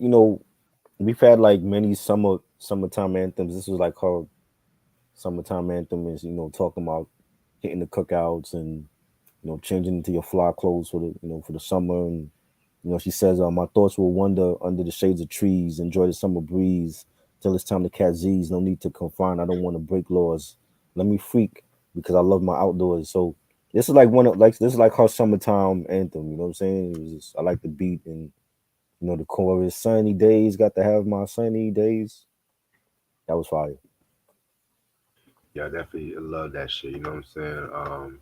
we've had like many summertime anthems. This was like her summertime anthem is, talking about hitting the cookouts and, changing into your fly clothes for the summer. And, she says, my thoughts will wander under the shades of trees, enjoy the summer breeze till it's time to catch Z's. No need to confine. I don't want to break laws. Let me freak because I love my outdoors. So this is like this is like her summertime anthem. You know what I'm saying? It was just, I like the beat and the chorus. Sunny days, got to have my sunny days. That was fire. yeah, I definitely love that shit. You know what I'm saying?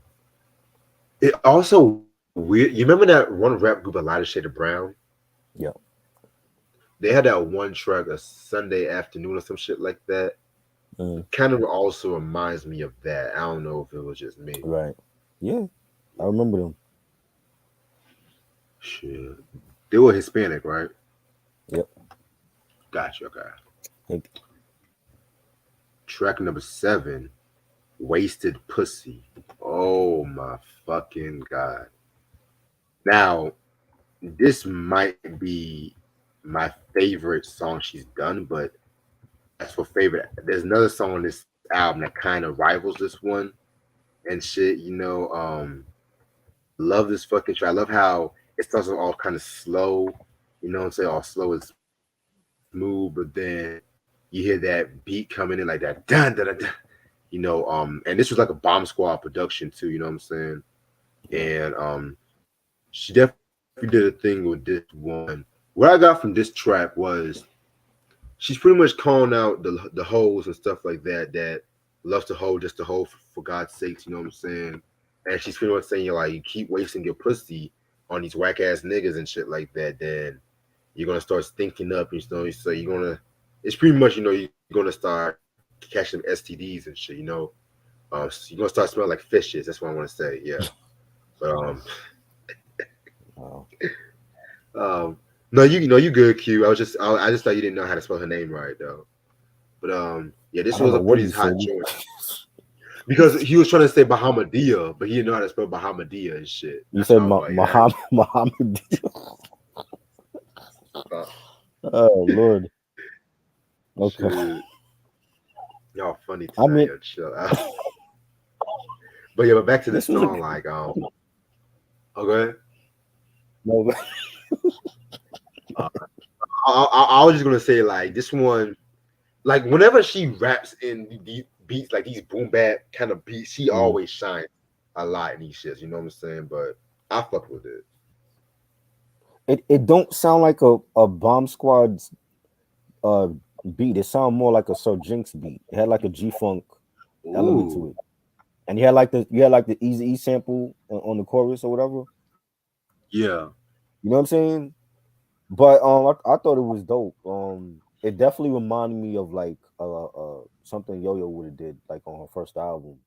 It also weird. You remember that one rap group, A Lot of Shade of Brown? Yeah. they had that one track, a Sunday afternoon or some shit like that. Mm, Kind of also reminds me of that. I don't know if it was just me. right. Yeah, I remember them. Shit. They were Hispanic, right? Yep. Gotcha. Okay. Like, Track number 7, Wasted Pussy. Oh my fucking God. Now, this might be my favorite song she's done, but as for favorite, there's another song on this album that kind of rivals this one and shit, love this fucking track. I love how it starts off all kind of slow, you know what I'm saying? All slow and smooth, but then you hear that beat coming in like that dun dun dun, dun and this was like a Bomb Squad production too, you know what I'm saying? yeah. And she definitely did a thing with this one. What I got from this track was she's pretty much calling out the hoes and stuff like that love to hold just to hold for God's sakes, you know what I'm saying? And she's pretty much saying, like, you keep wasting your pussy on these whack ass niggas and shit like that, then you're gonna start stinking up, and so you're gonna, it's pretty much, you're gonna start catching STDs and shit, so you're gonna start smelling like fishes. That's what I want to say, yeah. But Wow. um, no, you good, Q. I just thought you didn't know how to spell her name right though. But yeah, I this don't was know a what pretty he hot said. joint because he was trying to say Bahamadia, but he didn't know how to spell Bahamadia and shit. You That's why said I was like, yeah, Muhammad. Muhammad. uh, Oh Lord. Okay. shit, y'all funny I tonight, mean, yo, chill out. But yeah, but back to the this was a song, like, okay. no. Uh, I was just gonna say like this one, like whenever she raps in these beats, like these boom bap kind of beats, she Mm. always shines a lot in these shits. You know what I'm saying? But I fuck with it. It don't sound like a Bomb Squad's uh beat. It sound more like a Sir Jinx beat. It had like a G Funk element to Ooh, it, and you had like the Easy E sample on the chorus or whatever. yeah, You know what I'm saying? But I thought it was dope. It definitely reminded me of like something Yo Yo would have did like on her first album.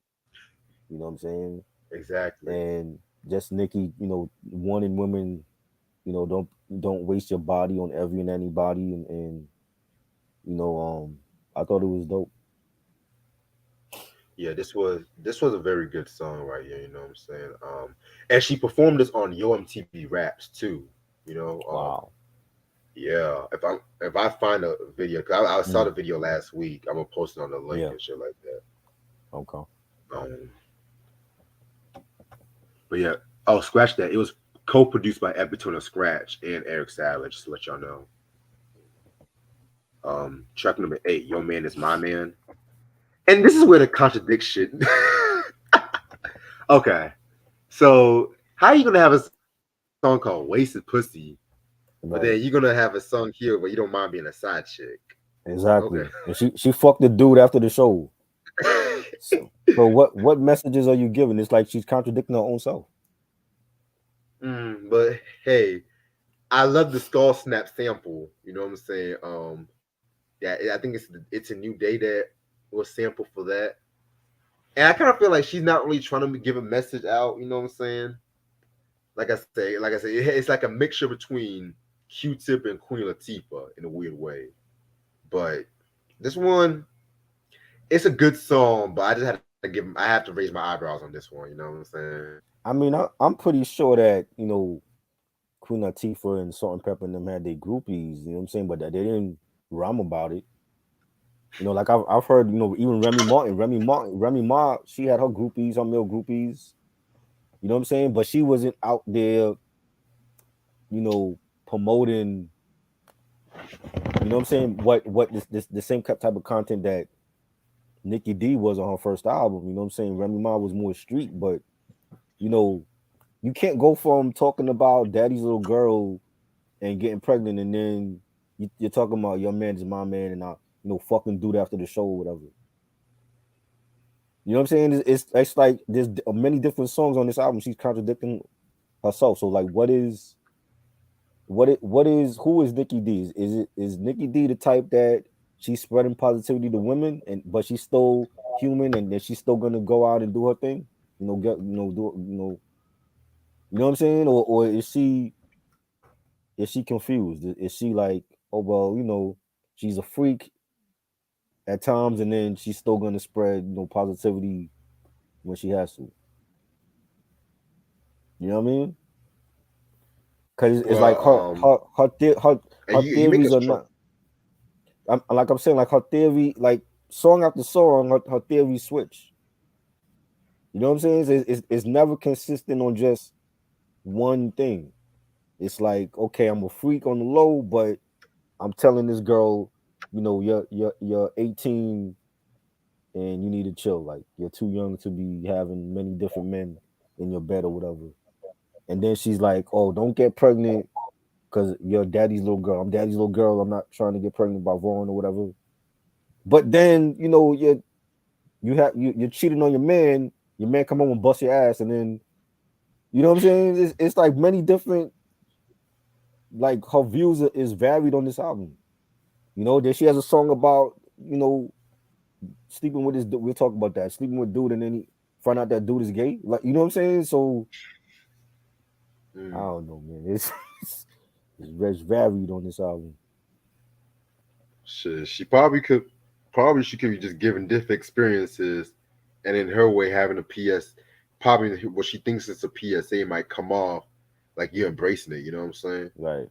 You know what I'm saying? exactly. And just Nikki, wanting women, don't waste your body on every and anybody, and you know, I thought it was dope. Yeah, this was a very good song right here. You know what I'm saying? And she performed this on Yo MTV Raps too. You know, Wow. yeah. If I find a video, cause I saw Mm, the video last week, I'm gonna post it on the link yeah. and shit like that. Okay. Um, But yeah, oh, scratch that. It was co-produced by Epitone of Scratch and Eric Savage, just to let y'all know. Track number 8, Your Man Is My Man. And this is where the contradiction. Okay. So how you gonna have a song called Wasted Pussy, but then you're gonna Right. have a song here where you don't mind being a side chick? Okay. Exactly. And she fucked the dude after the show. So what messages are you giving? It's like she's contradicting her own self. But hey, I love the skull snap sample. You know what I'm saying? Yeah, I think it's a new day that was sample for that. And I kind of feel like she's not really trying to give a message out. You know what I'm saying? Like I say, it's like a mixture between Q-Tip and Queen Latifah in a weird way. But this one, it's a good song, but I just had to I have to raise my eyebrows on this one. You know what I'm saying? I mean, I'm pretty sure that Queen Latifah and Salt and Pepper and them had their groupies. You know what I'm saying? But that they didn't rhyme about it. Like I've heard, even Remy Ma, she had her groupies, her male groupies. You know what I'm saying? But she wasn't out there, promoting. You know what I'm saying? What this the same type of content that Nikki D was on her first album. You know what I'm saying? Remy Ma was more street, but you know, you can't go from talking about daddy's little girl and getting pregnant, and then you're talking about your man is my man, and I, fucking dude after the show or whatever. You know what I'm saying? It's like there's many different songs on this album. She's contradicting herself. So like, what is who is Nikki D? Is Nikki D the type that she's spreading positivity to women and but she's still human and that she's still gonna go out and do her thing? You know, get do you know what I'm saying? Or is she confused? Is she like, oh well, she's a freak at times and then she's still gonna spread, positivity when she has to. You know what I mean? Because it's like Well, and her you make a theories are strong. not. I'm saying, like her theory, like song after song, her theory switch. You know what I'm saying? It's never consistent on just one thing. It's like, okay, I'm a freak on the low, but I'm telling this girl, you're 18 and you need to chill. Like you're too young to be having many different men in your bed or whatever. And then she's like, oh, don't get pregnant because you're daddy's little girl. I'm daddy's little girl. I'm not trying to get pregnant by Vaughn or whatever. But then, you're cheating on your man. Your man come home and bust your ass, and then you know what I'm saying. It's like many different, like her views is varied on this album. Then she has a song about sleeping with his. We'll talk about that. Sleeping with dude, and then he find out that dude is gay. Like you know what I'm saying. So I Mm, don't know, man. It's varied on this album. shit, she could be just giving different experiences, and in her way having a PS. Probably what she thinks is a PSA might come off like you're embracing it. You know what I'm saying? Right.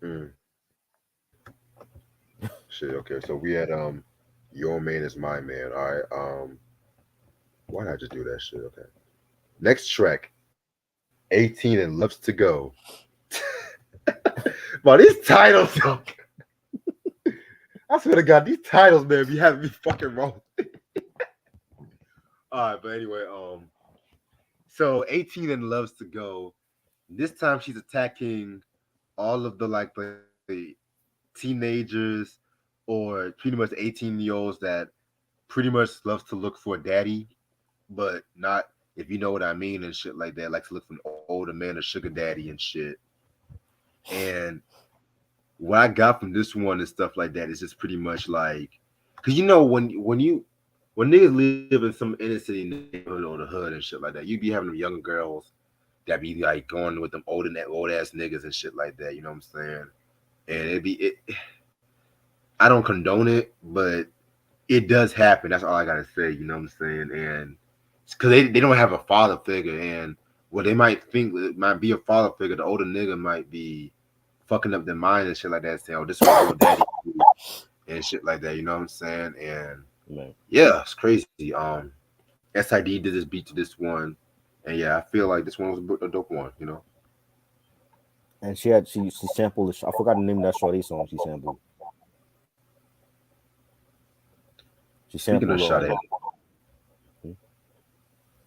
Mm, shit. Okay, so we had your man is my man. All right. Why did I just do that shit? Okay. Next track, 18 and loves to go. But these titles, I swear to God, these titles, man, be having me fucking wrong. All right, but anyway, so 18 and loves to go. This time she's attacking all of the like the teenagers or pretty much 18-year-olds that pretty much loves to look for a daddy, but not if you know what I mean and shit like that. Like to look for an older man, a sugar daddy and shit. And what I got from this one and stuff like that is just pretty much like, cause when niggas live in some inner city neighborhood or the hood and shit like that, you be having them younger girls that be like going with them old ass niggas and shit like that. You know what I'm saying? And I don't condone it, but it does happen. That's all I gotta say. You know what I'm saying? And because they don't have a father figure, and what they might think it might be a father figure, the older nigga might be fucking up their mind and shit like that, saying, "Oh, this is what real daddy do," and shit like that. You know what I'm saying? And Right. yeah, it's crazy. SID did this beat to this one, and yeah, I feel like this one was a dope one. You know. And she sampled. I forgot the name of that Sade song she sampled. She Speaking of sampled Sade,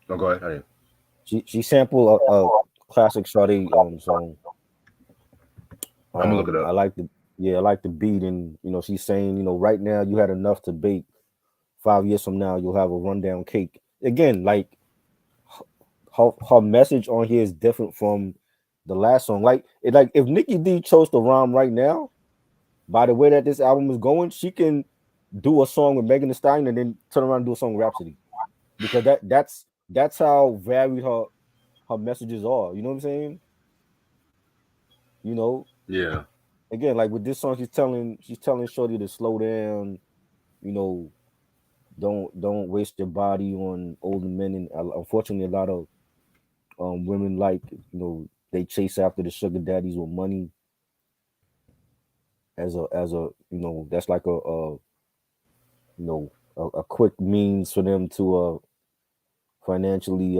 no, go ahead. I didn't. she sampled a classic Sade song. I'm gonna look it I up. like the I like the beat and she's saying, right now you had enough to bake. 5 years from now you'll have a rundown cake. Again, like her message on here is different from the last song. Like if Nikki D chose to rhyme right now, by the way that this album is going, she can do a song with Megan Thee Stallion and then turn around and do a song with Rhapsody. Because that's how varied her messages are. You know what I'm saying? You know, Yeah, again, like with this song, she's telling Shorty to slow down. You know, don't waste your body on older men. And unfortunately, a lot of women like they chase after the sugar daddies with money as a that's like a quick means for them to financially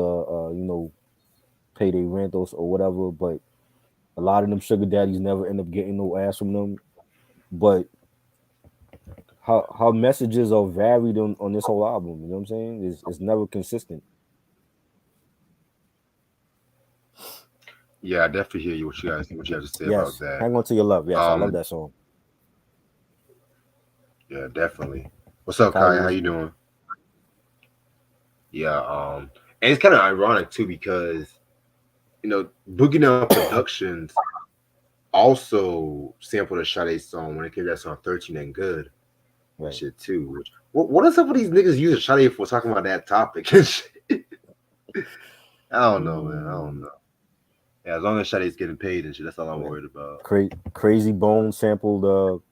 pay their rentals or whatever. But a lot of them sugar daddies never end up getting no ass from them. But how messages are varied on this whole album. You know what I'm saying? It's never consistent. yeah, I definitely hear you. What you have to say about Yes, that. hang on to your love. Yes, I love Um, that song. yeah, definitely. What's up, Kylie Kaya? How you listening. doing? Yeah, and it's kind of ironic too because Boogie Down Productions also sampled a Sade song when it came to that song 13 and Good and Right. shit too. What are some of these niggas using Sade for talking about that topic and shit? I don't know, man. I don't Mm, know. Yeah, as long as Sade's getting paid and shit, that's all I'm right. worried about. Crazy Bone sample that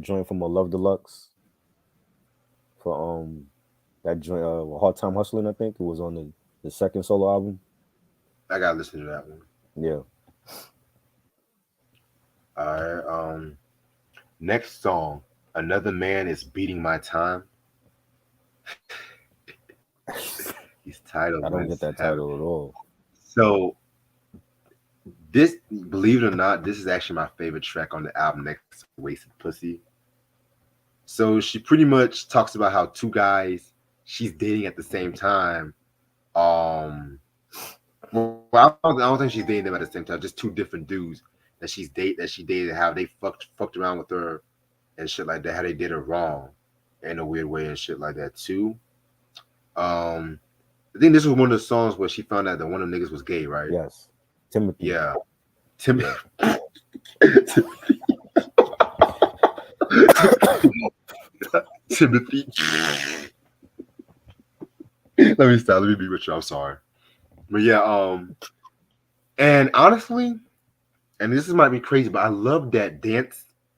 joint from a Love Deluxe for that joint Hard Time Hustling. I think it was on the second solo album. I gotta listen to that one. Yeah. All right. Next song, Another Man is Beating My Time. He's titled I don't man. get that title at all. So this, believe it or not, this is actually my favorite track on the album next to Wasted Pussy. So she pretty much talks about how two guys she's dating at the same time. Well, I don't think she's dating them at the same time. Just two different dudes that she dated, how they fucked around with her and shit like that. How they did her wrong in a weird way and shit like that too. Um, I think this was one of the songs where she found out that one of the niggas was gay, right? Yes. Timothy. Yeah, Tim. Yeah. Timothy. Let me stop. Let me be with you. I'm sorry, but yeah. And honestly, and this might be crazy, but I love that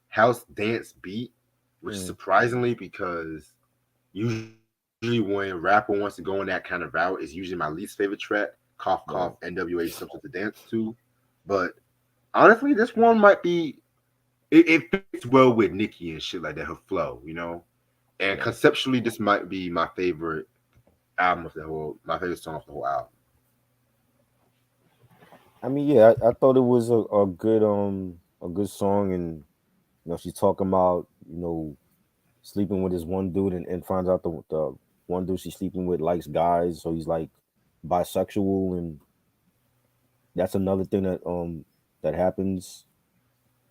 house dance beat, which is Mm, surprisingly because usually when rapper wants to go in that kind of route, it's usually my least favorite track. Cough cough, right. NWA something to dance to. But honestly, this one might be it fits well with Nikki and shit like that, her flow. And Right. conceptually, this might be my favorite my favorite song of the whole album. I mean, yeah, I thought it was a good song, and she's talking about sleeping with this one dude, and finds out the one dude she's sleeping with likes guys, so he's like bisexual, and that's another thing that happens,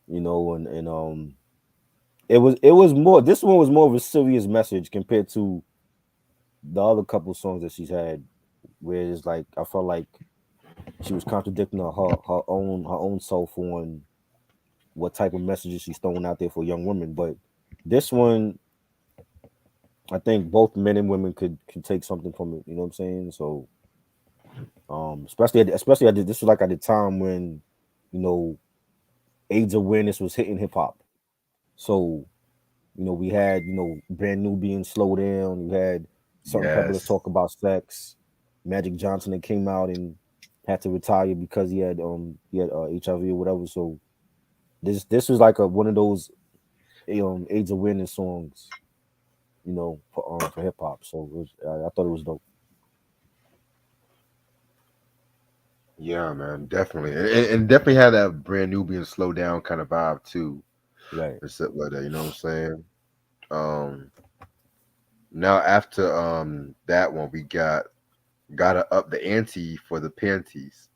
and it was more, this one was more of a serious message compared to the other couple songs that she's had, where it's like I felt like she was contradicting her own self on what type of messages she's throwing out there for young women. But this one, I think both men and women could take something from it. You know what I'm saying? So, especially this was like at the time when, you know, AIDS awareness was hitting hip hop. So, we had, brand new being slow down. You had certain Pebbles Yes. talk about sex. Magic Johnson that came out and had to retire because he had HIV or whatever. So this was like one of those AIDS awareness songs, for hip hop. So I thought it was dope. Yeah, man, definitely, and definitely had that brand new being slow down kind of vibe too, Right. and stuff like that. You know what I'm saying? Um, Now after that one, we gotta up the ante for the panties.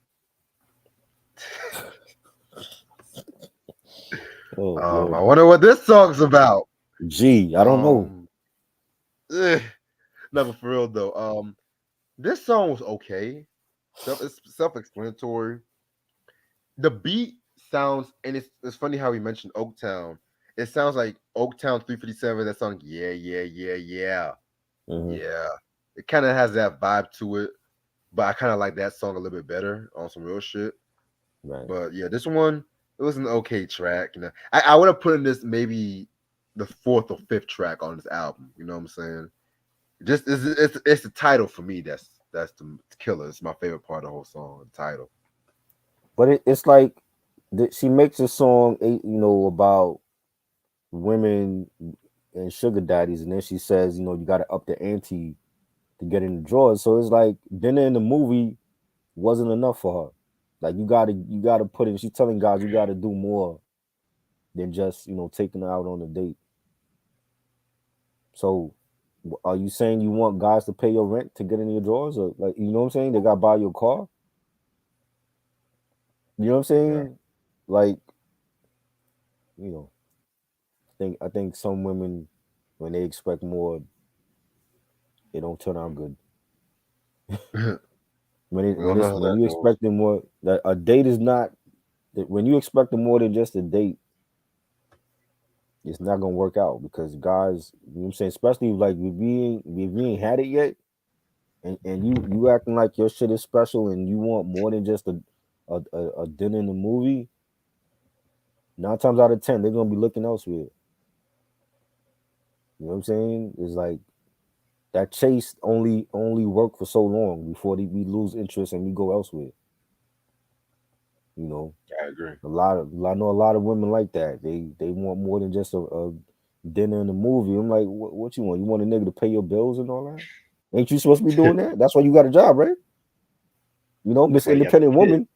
Oh I Lord. wonder what this song's about. Gee, I don't know. Um, eh, no, but for real though, this song was okay. It's self-explanatory. The beat sounds, and it's funny how he mentioned Oaktown. It sounds like Oaktown 357. That song, yeah, yeah, yeah, yeah, Hmm. yeah. It kind of has that vibe to it, but I kind of like that song a little bit better on some real shit. Right. But yeah, this one it was an okay track. I would have put in this maybe the fourth or fifth track on this album. You know what I'm saying? Just it's the title for me. That's the killer. It's my favorite part of the whole song. The title. But it's like she makes a song, about women and sugar daddies, and then she says, you got to up the ante to get in the drawers. So it's like dinner in the movie wasn't enough for her. Like you gotta put in. She's telling guys you gotta do more than just taking her out on a date. So are you saying you want guys to pay your rent to get in your drawers, or like what I'm saying? They got to buy your car. You know what I'm Right. saying? Like you know, I think some women when they expect more, it don't turn out good. We don't know how When that you goes. expecting more, that a date is not, when you expecting more than just a date, it's not gonna work out because guys, you know what I'm saying, especially like if we ain't had it yet, and you acting like your shit is special and you want more than just a dinner in the movie, 9 times out of 10 they're gonna be looking elsewhere. You know what I'm saying? It's like that chase only work for so long before we lose interest and we go elsewhere. You know, I agree. I know a lot of women like that. They want more than just a dinner in the movie. I'm like, what you want? You want a nigga to pay your bills and all that? Ain't you supposed to be doing that? That's why you got a job, right? You know, That's Miss why you have Independent kids. Woman.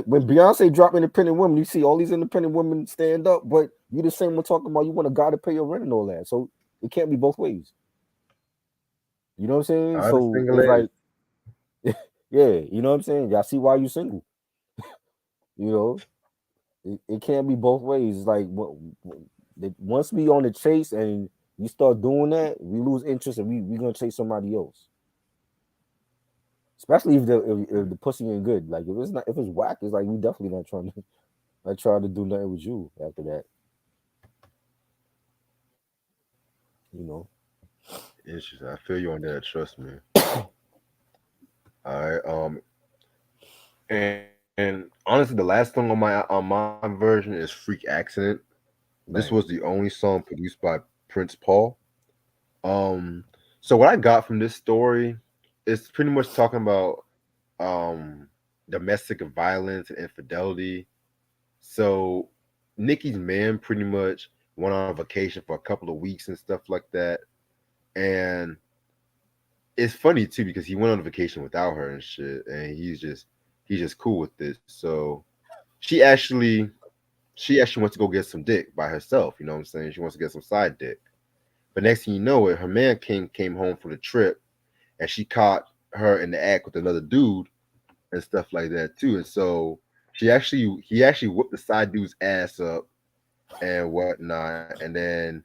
When Beyonce drop Independent Woman, you see all these independent women stand up, but you the same one talking about you want a guy to pay your rent and all that. So it can't be both ways. You know what I'm saying? All the So single it's ladies. like, yeah, you know what I'm saying? Y'all see why you single. You know, it can't be both ways. It's like once we on the chase and you start doing that, we lose interest and we gonna chase somebody else. Especially if the pussy ain't good. Like if it's whack, it's like we definitely not trying to not trying to do nothing with you after that. You know. Interesting. I feel you on that. Trust me. All right. And honestly, the last song on my version is "Freak Accident." This Right. was the only song produced by Prince Paul. Um, so what I got from this story is pretty much talking about um domestic violence and infidelity. So Nikki's man pretty much went on vacation for a couple of weeks and stuff like that. And it's funny too because he went on vacation without her and shit, and he's just cool with this. So she actually she actually wants to go get some dick by herself. You know what I'm saying? She wants to get some side dick. But next thing you know, it her man came home from the trip, and she caught her in the act with another dude and stuff like that too. And so he actually whooped the side dude's ass up and whatnot. And then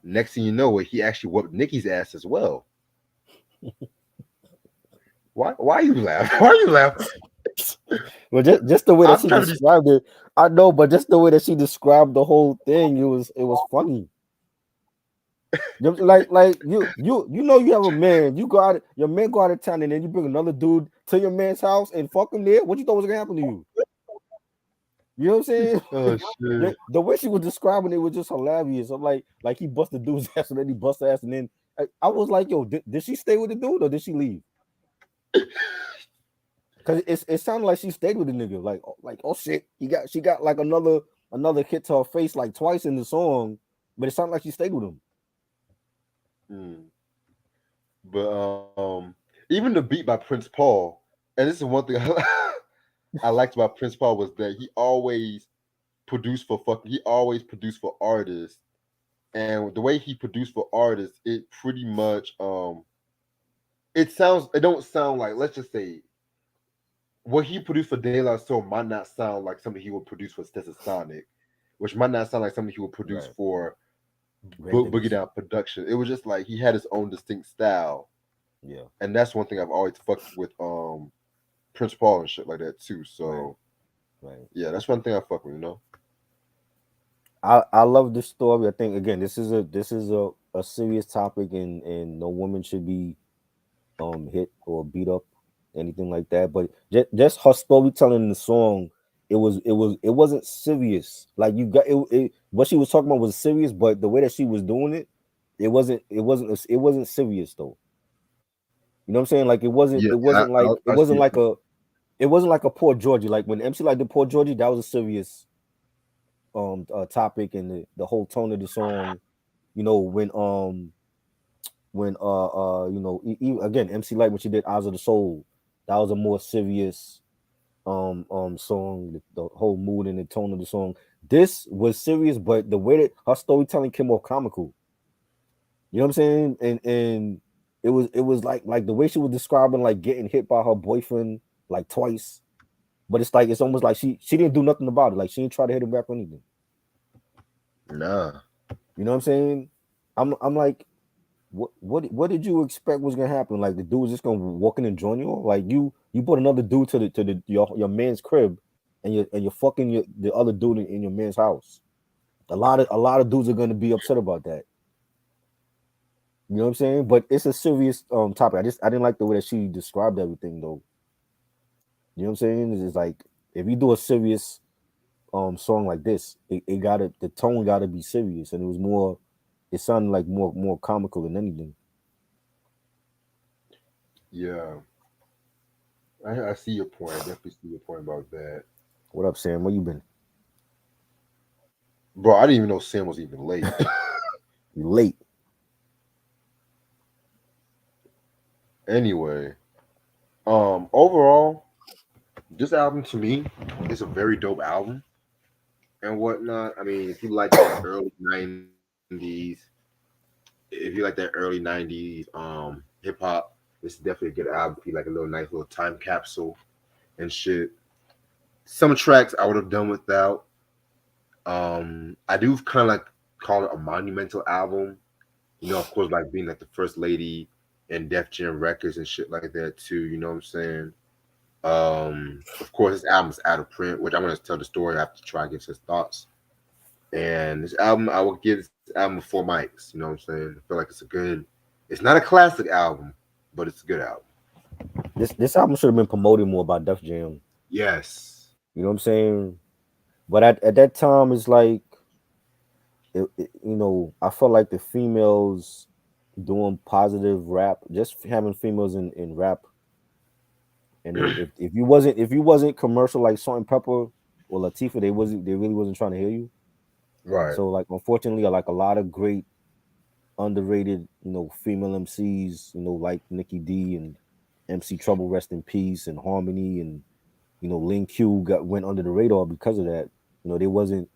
next thing you know, it he actually whooped Nikki's ass as well. Why are you laughing? Why are you laughing? Well, just the way that I'm she trying to be described it, I know, but just the way that she described the whole thing, it was funny. Like you know you have a man, you go out, your man go out of town, and then you bring another dude to your man's house and fuck him there. What you thought was gonna happen to you? You know what I'm saying? oh shit. The way she was describing it was just hilarious. I'm like he busted dude's ass and then he busted ass and then I was like, yo, did she stay with the dude or did she leave? Because it sounded like she stayed with the nigga. Like oh shit, she got like another hit to her face like twice in the song, but it sounded like she stayed with him. Mm. But even the beat by Prince Paul, and this is one thing I liked about Prince Paul was that he always produced for artists, and the way he produced for artists, it pretty much it don't sound like, let's just say, what he produced for De La Soul might not sound like something he would produce for Sonic, which might not sound like something he would produce Right. for Red Boogie Diggs. Down Production. It was just like he had his own distinct style, Yeah. and that's one thing I've always fucked with Prince Paul and shit like that too. Right. So Right. yeah, that's one thing I fuck with. You know. I love this story. I think again, this is a serious topic and no woman should be hit or beat up, anything like that. But just her storytelling in the song, it wasn't serious. Like you got what she was talking about was serious, but the way that she was doing it, it wasn't serious though. You know what I'm saying? Like Yeah, it wasn't like I see your point. it wasn't like a poor Georgie. Like when MC like the poor Georgie, that was a serious topic and the whole tone of the song. You know when again MC Light when she did Eyes of the Soul, that was a more serious song. The whole mood and the tone of the song. This was serious, but the way that her storytelling came off comical. You know what I'm saying? And it was like the way she was describing like getting hit by her boyfriend like twice, but it's like it's almost like she didn't do nothing about it. Like she didn't try to hit him back or anything. Nah. You know what I'm saying? I'm like what did you expect was gonna happen? Like the dude was just gonna walk in and join you? Like you brought another dude to the your man's crib, and you're fucking the other dude in your man's house. A lot of dudes are gonna be upset about that. You know what I'm saying? But it's a serious topic. I didn't like the way that she described everything though. You know what I'm saying? It's like if you do a serious song like this, it gotta the tone gotta be serious, and it sounded like more comical than anything. Yeah, I see your point. I definitely see your point about that, What up, Sam? Where you been? bro. I didn't even know Sam was even late. You late? Anyway, overall, this album to me is a very dope album and whatnot. I mean, if you like that early '90s, if you like that early '90s, hip hop, this is definitely a good album. If you like a little nice little time capsule and shit. Some tracks I would have done without. I do kind of like call it a monumental album. You know, of course, like being like the first lady and Def Jam Records and shit like that too. You know what I'm saying? Of course, this album's out of print, which I'm gonna tell the story. I have to try to give his thoughts. And this album, I will give this album 4 mics. You know what I'm saying? I feel like it's a good. It's not a classic album, but it's a good album. This album should have been promoted more by Def Jam. Yes. You know what I'm saying? But at that time, it's like I felt like the females doing positive rap, just having females in rap, and then if you wasn't commercial like Salt and Pepper or Latifah, they really wasn't trying to hear you. Right. So like unfortunately, like a lot of great underrated female MCs, like Nikki D and MC Trouble, rest in peace, and Harmony, and Lin Q went under the radar because of that. They wasn't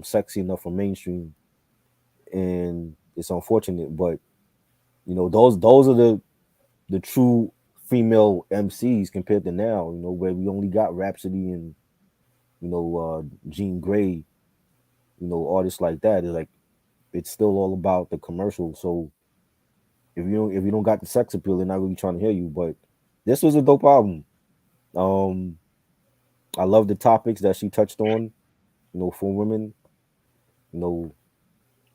sexy enough for mainstream, and it's unfortunate. But those are the true female MCs compared to now. Where we only got Rhapsody and Jean Grey. Artists like that. It's like it's still all about the commercial. So if you don't got the sex appeal, they're not really trying to hear you. But this was a dope album. Um, I love the topics that she touched on. For women. You know,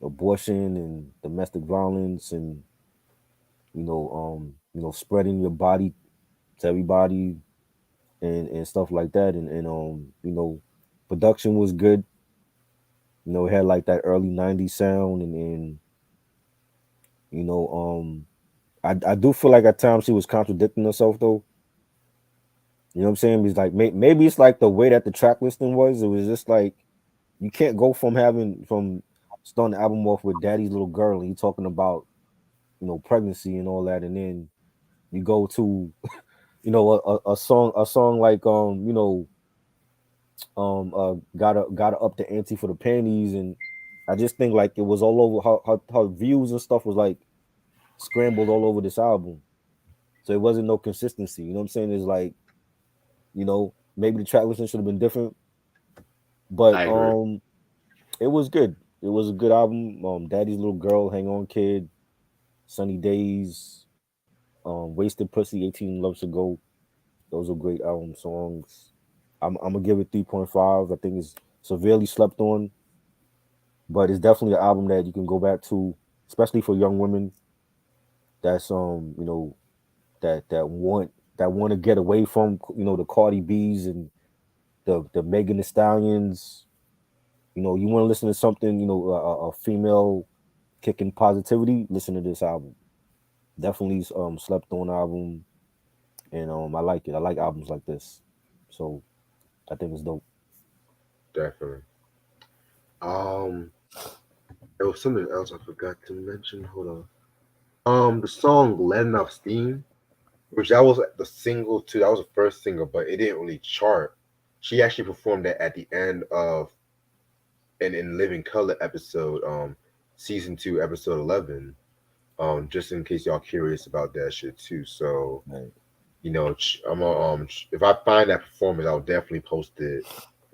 abortion and domestic violence, and spreading your body to everybody, and stuff like that. And production was good. It had like that early '90s sound, and you know, I do feel like at times she was contradicting herself though. You know what I'm saying? It's like maybe it's like the way that the track listing was. It was just like you can't go from starting the album off with Daddy's Little Girl and you talking about pregnancy and all that, and then you go to a song like gotta up the ante for the panties, and I just think like it was all over her views and stuff was like scrambled all over this album, so it wasn't no consistency. You know what I'm saying? It's like maybe the track listing should have been different, but I agree. it was good. It was a good album. Daddy's Little Girl, Hang On Kid, Sunny Days, Wasted Pussy, 18 Loves Ago. Those are great album songs. I'm gonna give it 3.5. I think it's severely slept on, but it's definitely an album that you can go back to, especially for young women that's that want to get away from the Cardi B's and the Megan Thee Stallions. You want to listen to something, a female kicking positivity. Listen to this album. Definitely slept on album, and I like it. I like albums like this, so I think it's dope. Definitely. Um, there was something else I forgot to mention. Hold on. The song "Letting Off Steam," which that was the single too. That was the first single, but it didn't really chart. She actually performed that at the end of an In Living Color episode, season 2, episode 11. Just in case y'all curious about that shit too. So Right. I'm gonna if I find that performance, I'll definitely post it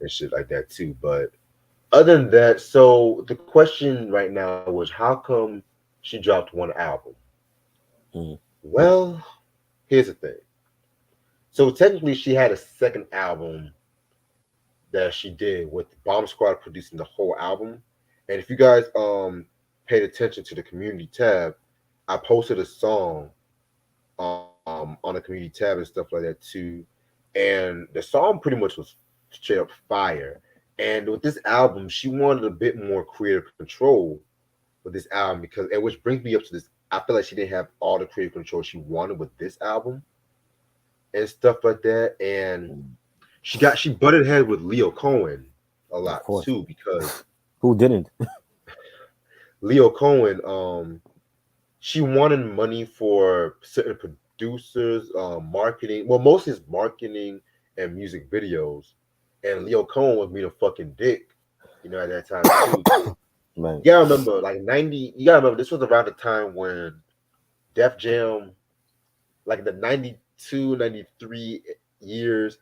and shit like that too. But other than that, so the question right now was how come she dropped one album. Mm. Well, here's the thing. So technically, she had a second album that she did with Bomb Squad producing the whole album. And if you guys paid attention to the community tab, I posted a song on the community tab and stuff like that too. And the song pretty much was straight up fire. And with this album, she wanted a bit more creative control with this album because, and which brings me up to this. I feel like she didn't have all the creative control she wanted with this album and stuff like that. And Mm. she butted head with Leo Cohen a Of lot course. too because Who didn't? Leo Cohen, she wanted money for certain producers, marketing. Well, mostly it's marketing and music videos. And Leo Cohen was being a fucking dick, at that time too. Man. You gotta remember, like 90. You gotta remember, this was around the time when Def Jam, like the 92, 93 years.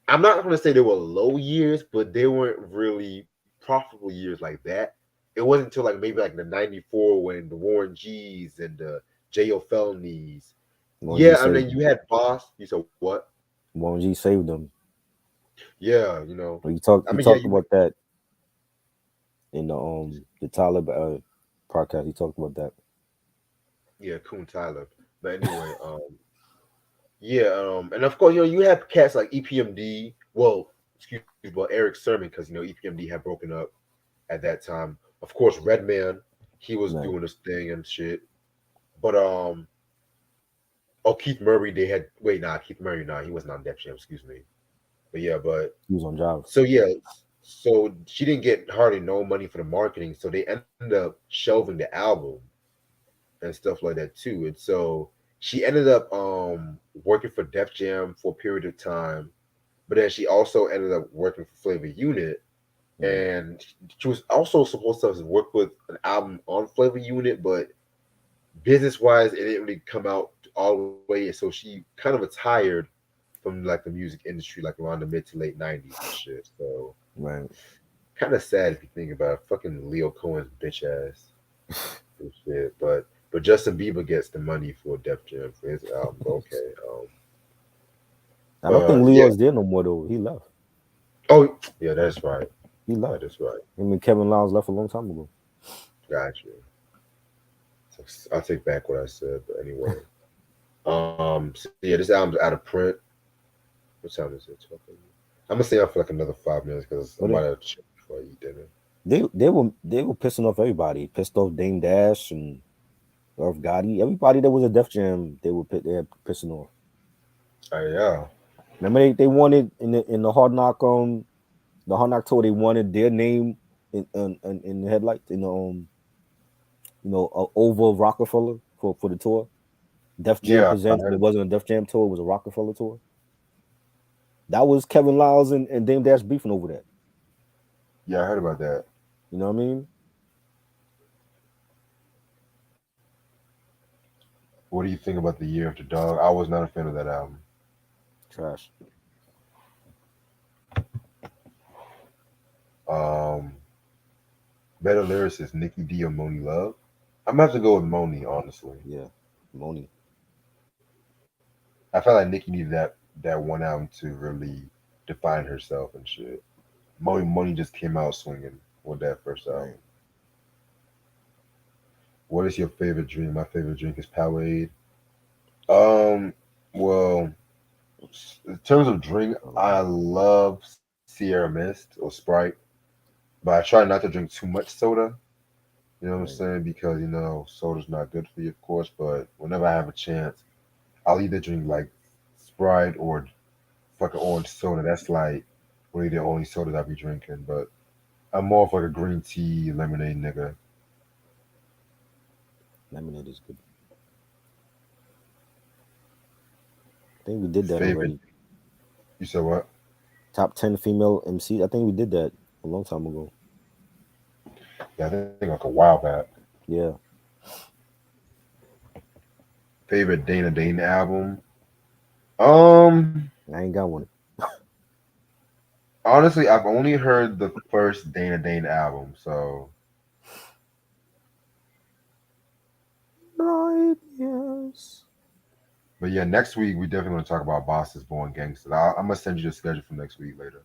I'm not gonna say they were low years, but they weren't really profitable years like that. It wasn't until like maybe like the 94 when the Warren G's and the J.O. Felonies. Warren G Yeah, I mean saved you them. had Boss. You said what? Warren G saved them. Yeah, He I he mean, yeah, talked about that in the Talib podcast. He talked about that. yeah, Coon Tyler. But anyway, yeah, and of course, you have cats like EPMD. Well, excuse me, well, Eric Sermon, because EPMD had broken up at that time. Of course, Redman, he was Man, doing his thing and shit. But oh, Keith Murray, they had wait, nah, Keith Murray, nah, he wasn't on Def Jam, excuse me. But yeah, but he was on job. so yeah, so she didn't get hardly no money for the marketing, so they ended up shelving the album and stuff like that too. And so she ended up working for Def Jam for a period of time, but then she also ended up working for Flavor Unit, Mm. and she was also supposed to work with an album on Flavor Unit, but business wise, it didn't really come out all the way. So she kind of retired from like the music industry, like around the mid to late '90s and shit. So Right. kind of sad if you think about it. Fucking Leo Cohen's bitch ass and shit. But Justin Bieber gets the money for Def Jam for his album. Okay. I don't think Yeah. Leo's there no more though. He left. Oh, yeah. That's right. He left. That is right. I mean, Kevin Lyles left a long time ago. Gotcha. So I'll take back what I said. But anyway, so yeah, this album's out of print. What time is it? 12? I'm gonna stay out for like another 5 minutes because I'm But about to check before I eat dinner. they were pissing off everybody. Pissed off Dame Dash and Irv Gotti. Everybody that was a Def Jam, they're pissing off. Yeah. Remember they wanted in the Hard Knock tour, they wanted their name in the headlights over Rockefeller for the tour. Def Jam Yeah. I presents, but heard. it wasn't a Def Jam tour, it was a Rockefeller tour. That was Kevin Lyles and Dame Dash beefing over that. Yeah, I heard about that. You know what I mean? What do you think about the Year of the Dog? I was not a fan of that album. Trash. Um, Better lyricist, Nikki D or Moni Love. I'm gonna have to go with Moni, honestly. Yeah. Moni. I felt like Nikki needed that one album to really define herself and shit. Moni just came out swinging with that first album. Right. What is your favorite drink? My favorite drink is Powerade. Um, well, in terms of drink, I love Sierra Mist or Sprite, but I try not to drink too much soda. You know what I'm Right. saying? Because soda's not good for you, of course. But whenever I have a chance, I'll either drink like Sprite or fucking orange soda. That's like really the only sodas I be drinking. But I'm more of like a green tea lemonade nigga. Lemonade is good. I think we did that Favorite? already. You said what? Top 10 female MC. I think we did that a long time ago. Yeah, I think like a while back. Yeah. Favorite Dana Dane album? Um, I ain't got one. Honestly, I've only heard the first Dana Dane album, so nightmares. But yeah, next week we definitely want to talk about Bosses Born Gangsters. I'm gonna send you the schedule for next week later.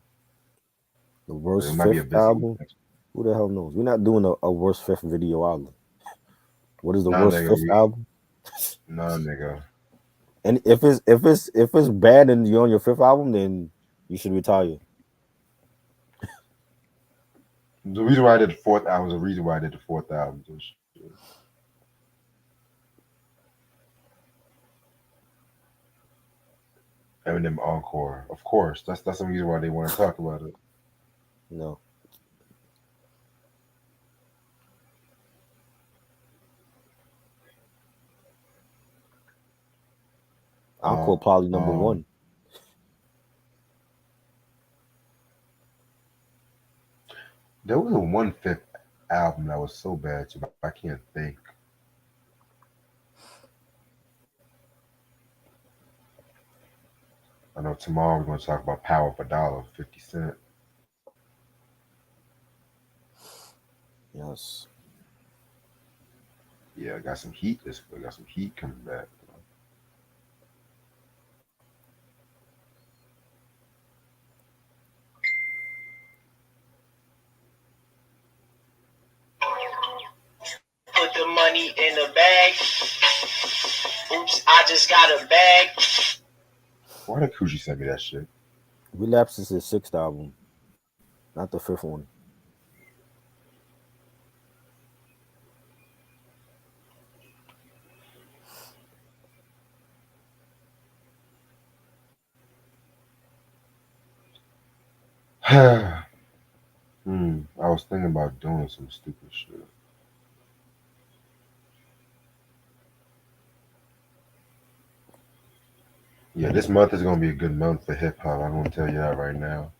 The It worst might be a fifth busy week album. next week. Who the hell knows? We're not doing a worst fifth video album. What is the Nah, worst nigga, fifth album? nah, nigga. And if it's bad and you're on your fifth album, then you should retire. The reason why I did the fourth album is the reason why I did the fourth album. And shit. Eminem Encore, of course. That's the reason why they want to talk about it. No. Encore probably number Um, one. there was a one fifth album that was so bad, too, but I can't think. I know tomorrow we're going to talk about Power of a Dollar, 50 Cent. Yes. Yeah, I got some heat this week. Got some heat coming back. Put the money in the bag. Oops, I just got a bag. Why did Coochie send me that shit? Relapse is his sixth album, not the fifth one. I was thinking about doing some stupid shit. Yeah, this month is gonna be a good month for hip hop. I'm gonna tell you that right now.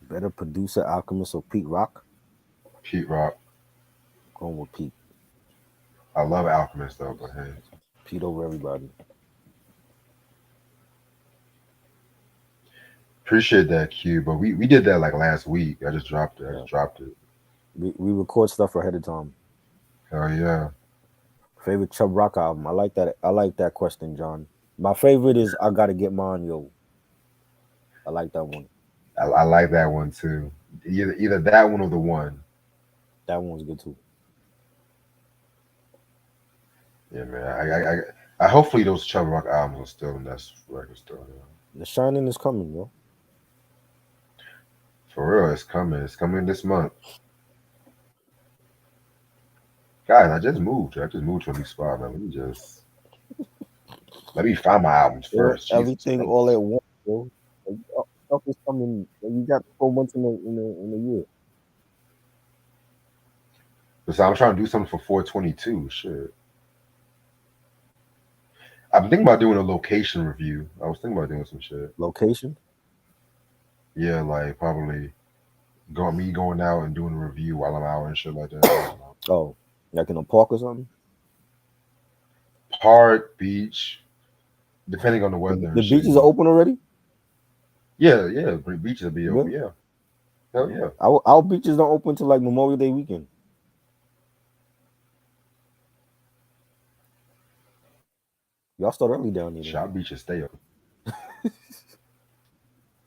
Better producer, Alchemist, or Pete Rock? Pete Rock. Going with Pete. I love Alchemist though, but hey, Pete over everybody. appreciate that Q. But we did that like last week. I just dropped it. I Yeah. just dropped it. We record stuff ahead of time. Hell yeah. Favorite Chubb Rock album? I like that. I like that question, John. My favorite is I Gotta Get Mine, Yo. I like that one. I like that one too. Either that one or the one. That one's good too. Yeah, man. I hopefully those Chubb Rock albums are still in that record store. The Shining is coming, yo. For real, it's coming. It's coming this month. Guys, I just moved. I just moved to a new spot, man. Let me find my albums Yo, first. Jesus everything Christ. all at once, yo. Like, stuff is coming. You got 4 months in a year. So I'm trying to do something for 422. Shit. I've been thinking about doing a location review. I was thinking about doing some shit. Location? Yeah, like probably going out and doing a review while I'm out and shit like that. I don't know. Oh, like in a park or something? Park, beach, depending on the The, weather the and shit. beaches are open already? Yeah. Beaches will be open. Really? Yeah. Hell yeah. Our beaches don't open till like Memorial Day weekend. Y'all start early down there. Shot beaches stay open.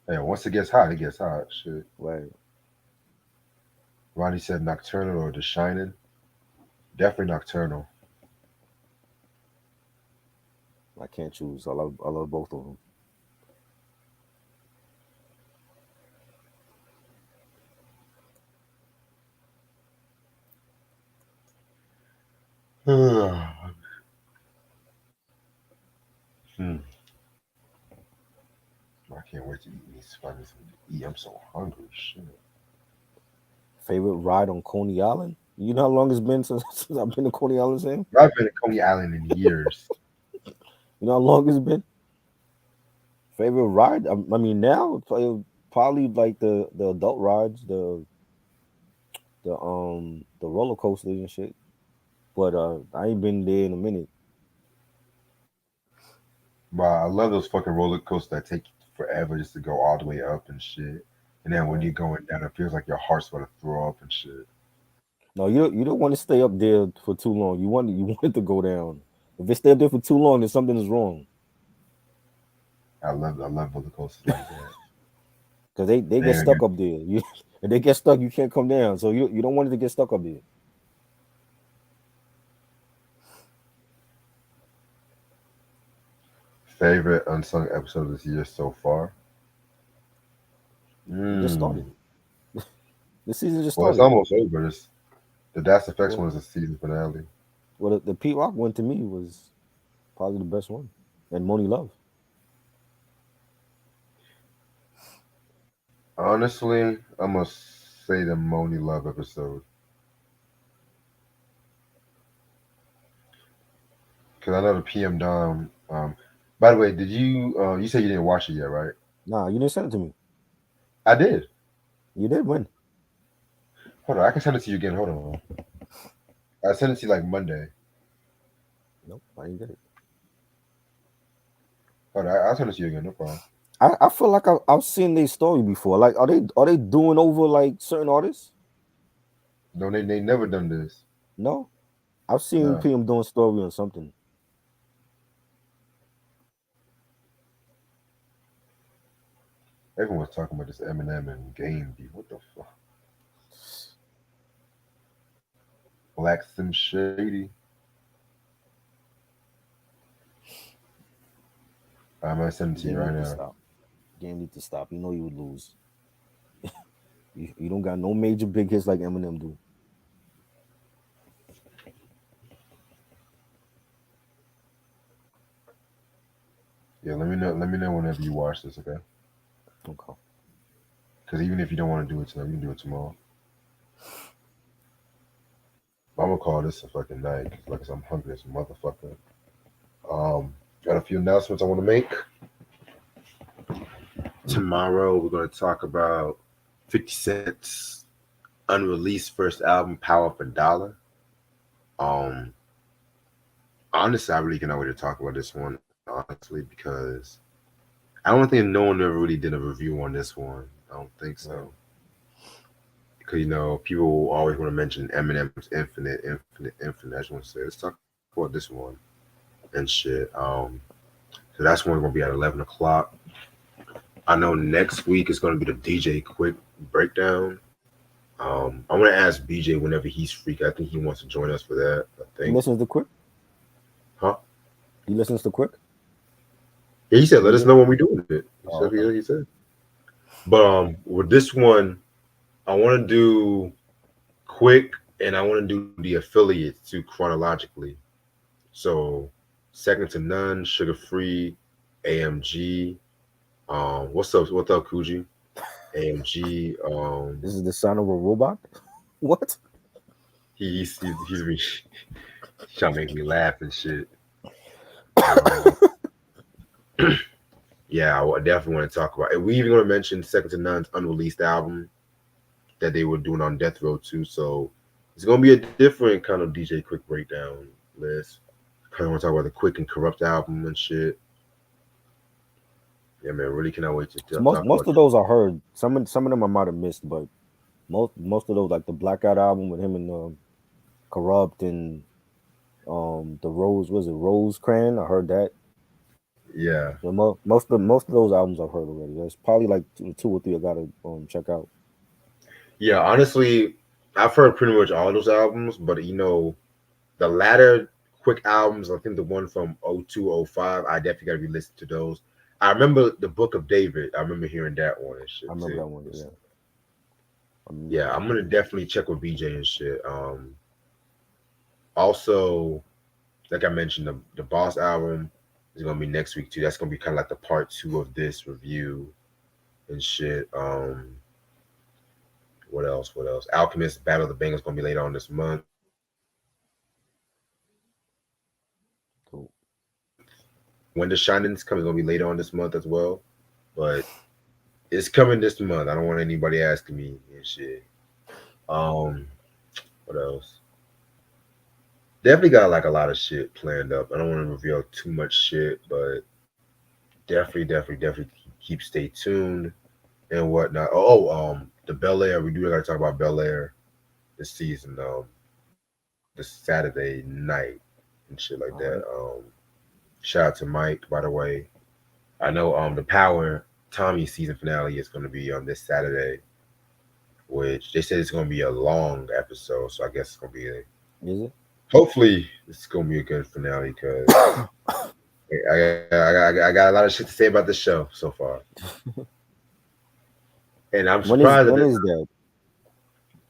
Yeah, once it gets hot, it gets hot. Shit. Right. Ronnie said Nocturnal or The Shining. Definitely Nocturnal. I can't choose. I love both of them. Hmm. I can't wait to eat these. Find me something to eat. I'm so hungry. Shit. Favorite ride on Coney Island? You know how long it's been since I've been to Coney Island, Sam? I've been to Coney Island in years. You know how long it's been? Favorite ride? I mean, now probably like the adult rides, the roller coasters and shit. But I ain't been there in a minute. But I love those fucking roller coasters that take forever just to go all the way up and shit. And then when Right. you're going down, it feels like your heart's about to throw up and shit. No, you don't want to stay up there for too long. You want it to go down. If it stay up there for too long, then something is wrong. I love roller coasters like that. Because they get They stuck up there. You if they get stuck, you can't come down. So you don't want it to get stuck up there. favorite unsung episode this year so far. It just started. Mm. The season just Well, it's started. almost over. The Das Effects Well, one is the season finale. well, the Pete Rock one to me was probably the best one, and Moni Love. Honestly, I must say the Moni Love episode because I know the PM Dom. By the way, did you? You said you didn't watch it yet, right? Nah, you didn't send it to me. I did. You did when? Hold on, I can send it to you again. Hold on. I sent it to you like Monday. Nope, I didn't get it. Hold on, I'll send it to you again. No problem. I feel like I've seen their story before. Like, are they doing over like certain artists? No, they never done this. No, I've seen No, PM doing story on something. everyone's talking about this Eminem and Game beef. What the fuck? Black Sim Shady. I'm gonna send it to you Game right need to now. stop. Game need to stop. You know you would lose. You don't got no major big hits like Eminem do. Yeah, let me know. Let me know whenever you watch this, okay? Okay. Because even if you don't want to do it tonight, you can do it tomorrow. I'm gonna call this a fucking night because, like, I said, I'm hungry as a motherfucker. Got a few announcements I want to make. Tomorrow we're gonna talk about 50 Cent's unreleased first album, Power for Dollar. Um, Honestly, I really cannot wait to talk about this one. Honestly, because I don't think no one ever really did a review on this one. I don't think Right. so. Because people always want to mention Eminem's Infinite, Infinite, Infinite. I just want to say, let's talk about this one and shit. So that's one going to be at 11 o'clock. I know next week is going to be the DJ Quick breakdown. I want to ask BJ whenever he's free. I think he wants to join us for that. I He think, listens to Quick. huh? He listens to Quick. Yeah, he said, let us BJ. know when we're doing it. Oh, okay. He said. But with this one, I want to do Quick, and I want to do the affiliates too chronologically. So, second to none, sugar free, AMG. What's up? What's up, Coogee? AMG. This is the sound of a robot. What? He's been trying to make me laugh and shit. Um, yeah, I definitely want to talk about it. We even going to mention Second to None's unreleased album that they were doing on Death Row too. So it's going to be a different kind of DJ Quick breakdown list. Kind of want to talk about the Quick and Corrupt album and shit. Yeah, man, really cannot wait to So talk most about of those I heard. Some of them I might have missed, but most of those, like the Blackout album with him and Corrupt and the Rose, was it Rosecrans? I heard that. Yeah. So most of those albums I've heard already. There's probably like two or three I gotta check out. Yeah, honestly, I've heard pretty much all those albums, but the latter Quick albums, I think the one from 02, 05, I definitely got to be listening to those. I remember the Book of David. I remember hearing that one and I shit remember too. that one. Yeah, I remember that Yeah, one. I'm gonna definitely check with BJ and shit. Also, like I mentioned, the Boss album is gonna be next week too. That's gonna be kind of like the part two of this review and shit. What else? What else? Alchemist Battle of the Bangers gonna be later on this month. Cool. When the Shining's coming, gonna be later on this month as well. But it's coming this month. I don't want anybody asking me and shit. Um, what else? Definitely got like a lot of shit planned up. I don't want to reveal too much shit, but definitely keep stay tuned and whatnot. The Bel Air. We do gotta talk about Bel Air. this season, this Saturday night and shit like All that. right. Shout out to Mike, by the way. I know the Power Tommy season finale is going to be on this Saturday, which they said it's going to be a long episode, so I guess it's going to be Is it? hopefully it's going to be a good finale because I got a lot of shit to say about the show so far, and I'm surprised that When is that?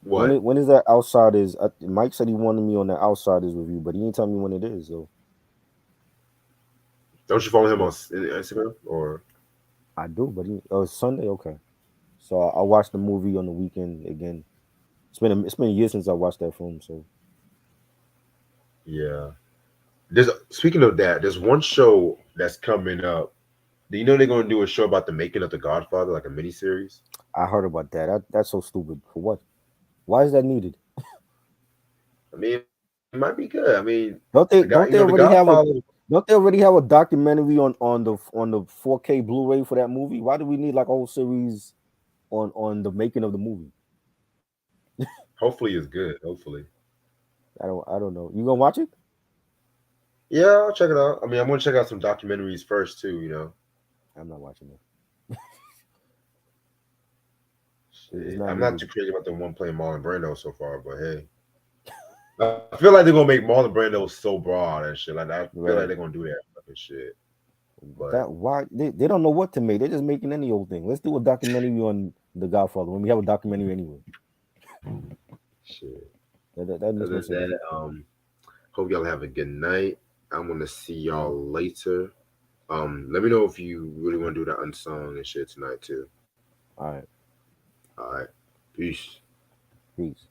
what When is that Outsiders? Mike said he wanted me on the Outsiders review, but he didn't tell me when it is. So don't you follow him on Instagram or I do, but it's Sunday. Okay, so I watched the movie on the weekend again. It's been a year since I watched that film. So yeah? There's speaking of that, there's one show that's coming up. Do you know they're going to do a show about the making of The Godfather, like a miniseries? I heard about that. That's so stupid. For what? Why is that needed? I mean, it might be good. I mean, Don't they? Don't they The already have a? Godfather. Don't they already have a documentary on the 4K Blu-ray for that movie? Why do we need like a whole series on the making of the movie? Hopefully, is good. Hopefully, I don't know. You gonna watch it? yeah, I'll check it out. I mean, I'm gonna check out some documentaries first too. I'm not watching it. It's Shit, not I'm not needed. too crazy about the one playing Marlon Brando so far, but hey, I feel like they're gonna make Marlon Brando so broad and shit. Like I feel like Right. they're gonna do that fucking shit. But That why they don't know what to make. They're just making any old thing. Let's do a documentary on The Godfather when we have a documentary anyway. shit. That makes Other no than sense. that, hope y'all have a good night. I'm gonna see y'all later. Let me know if you really want to do the unsung and shit tonight too. All right. All right, peace. Peace.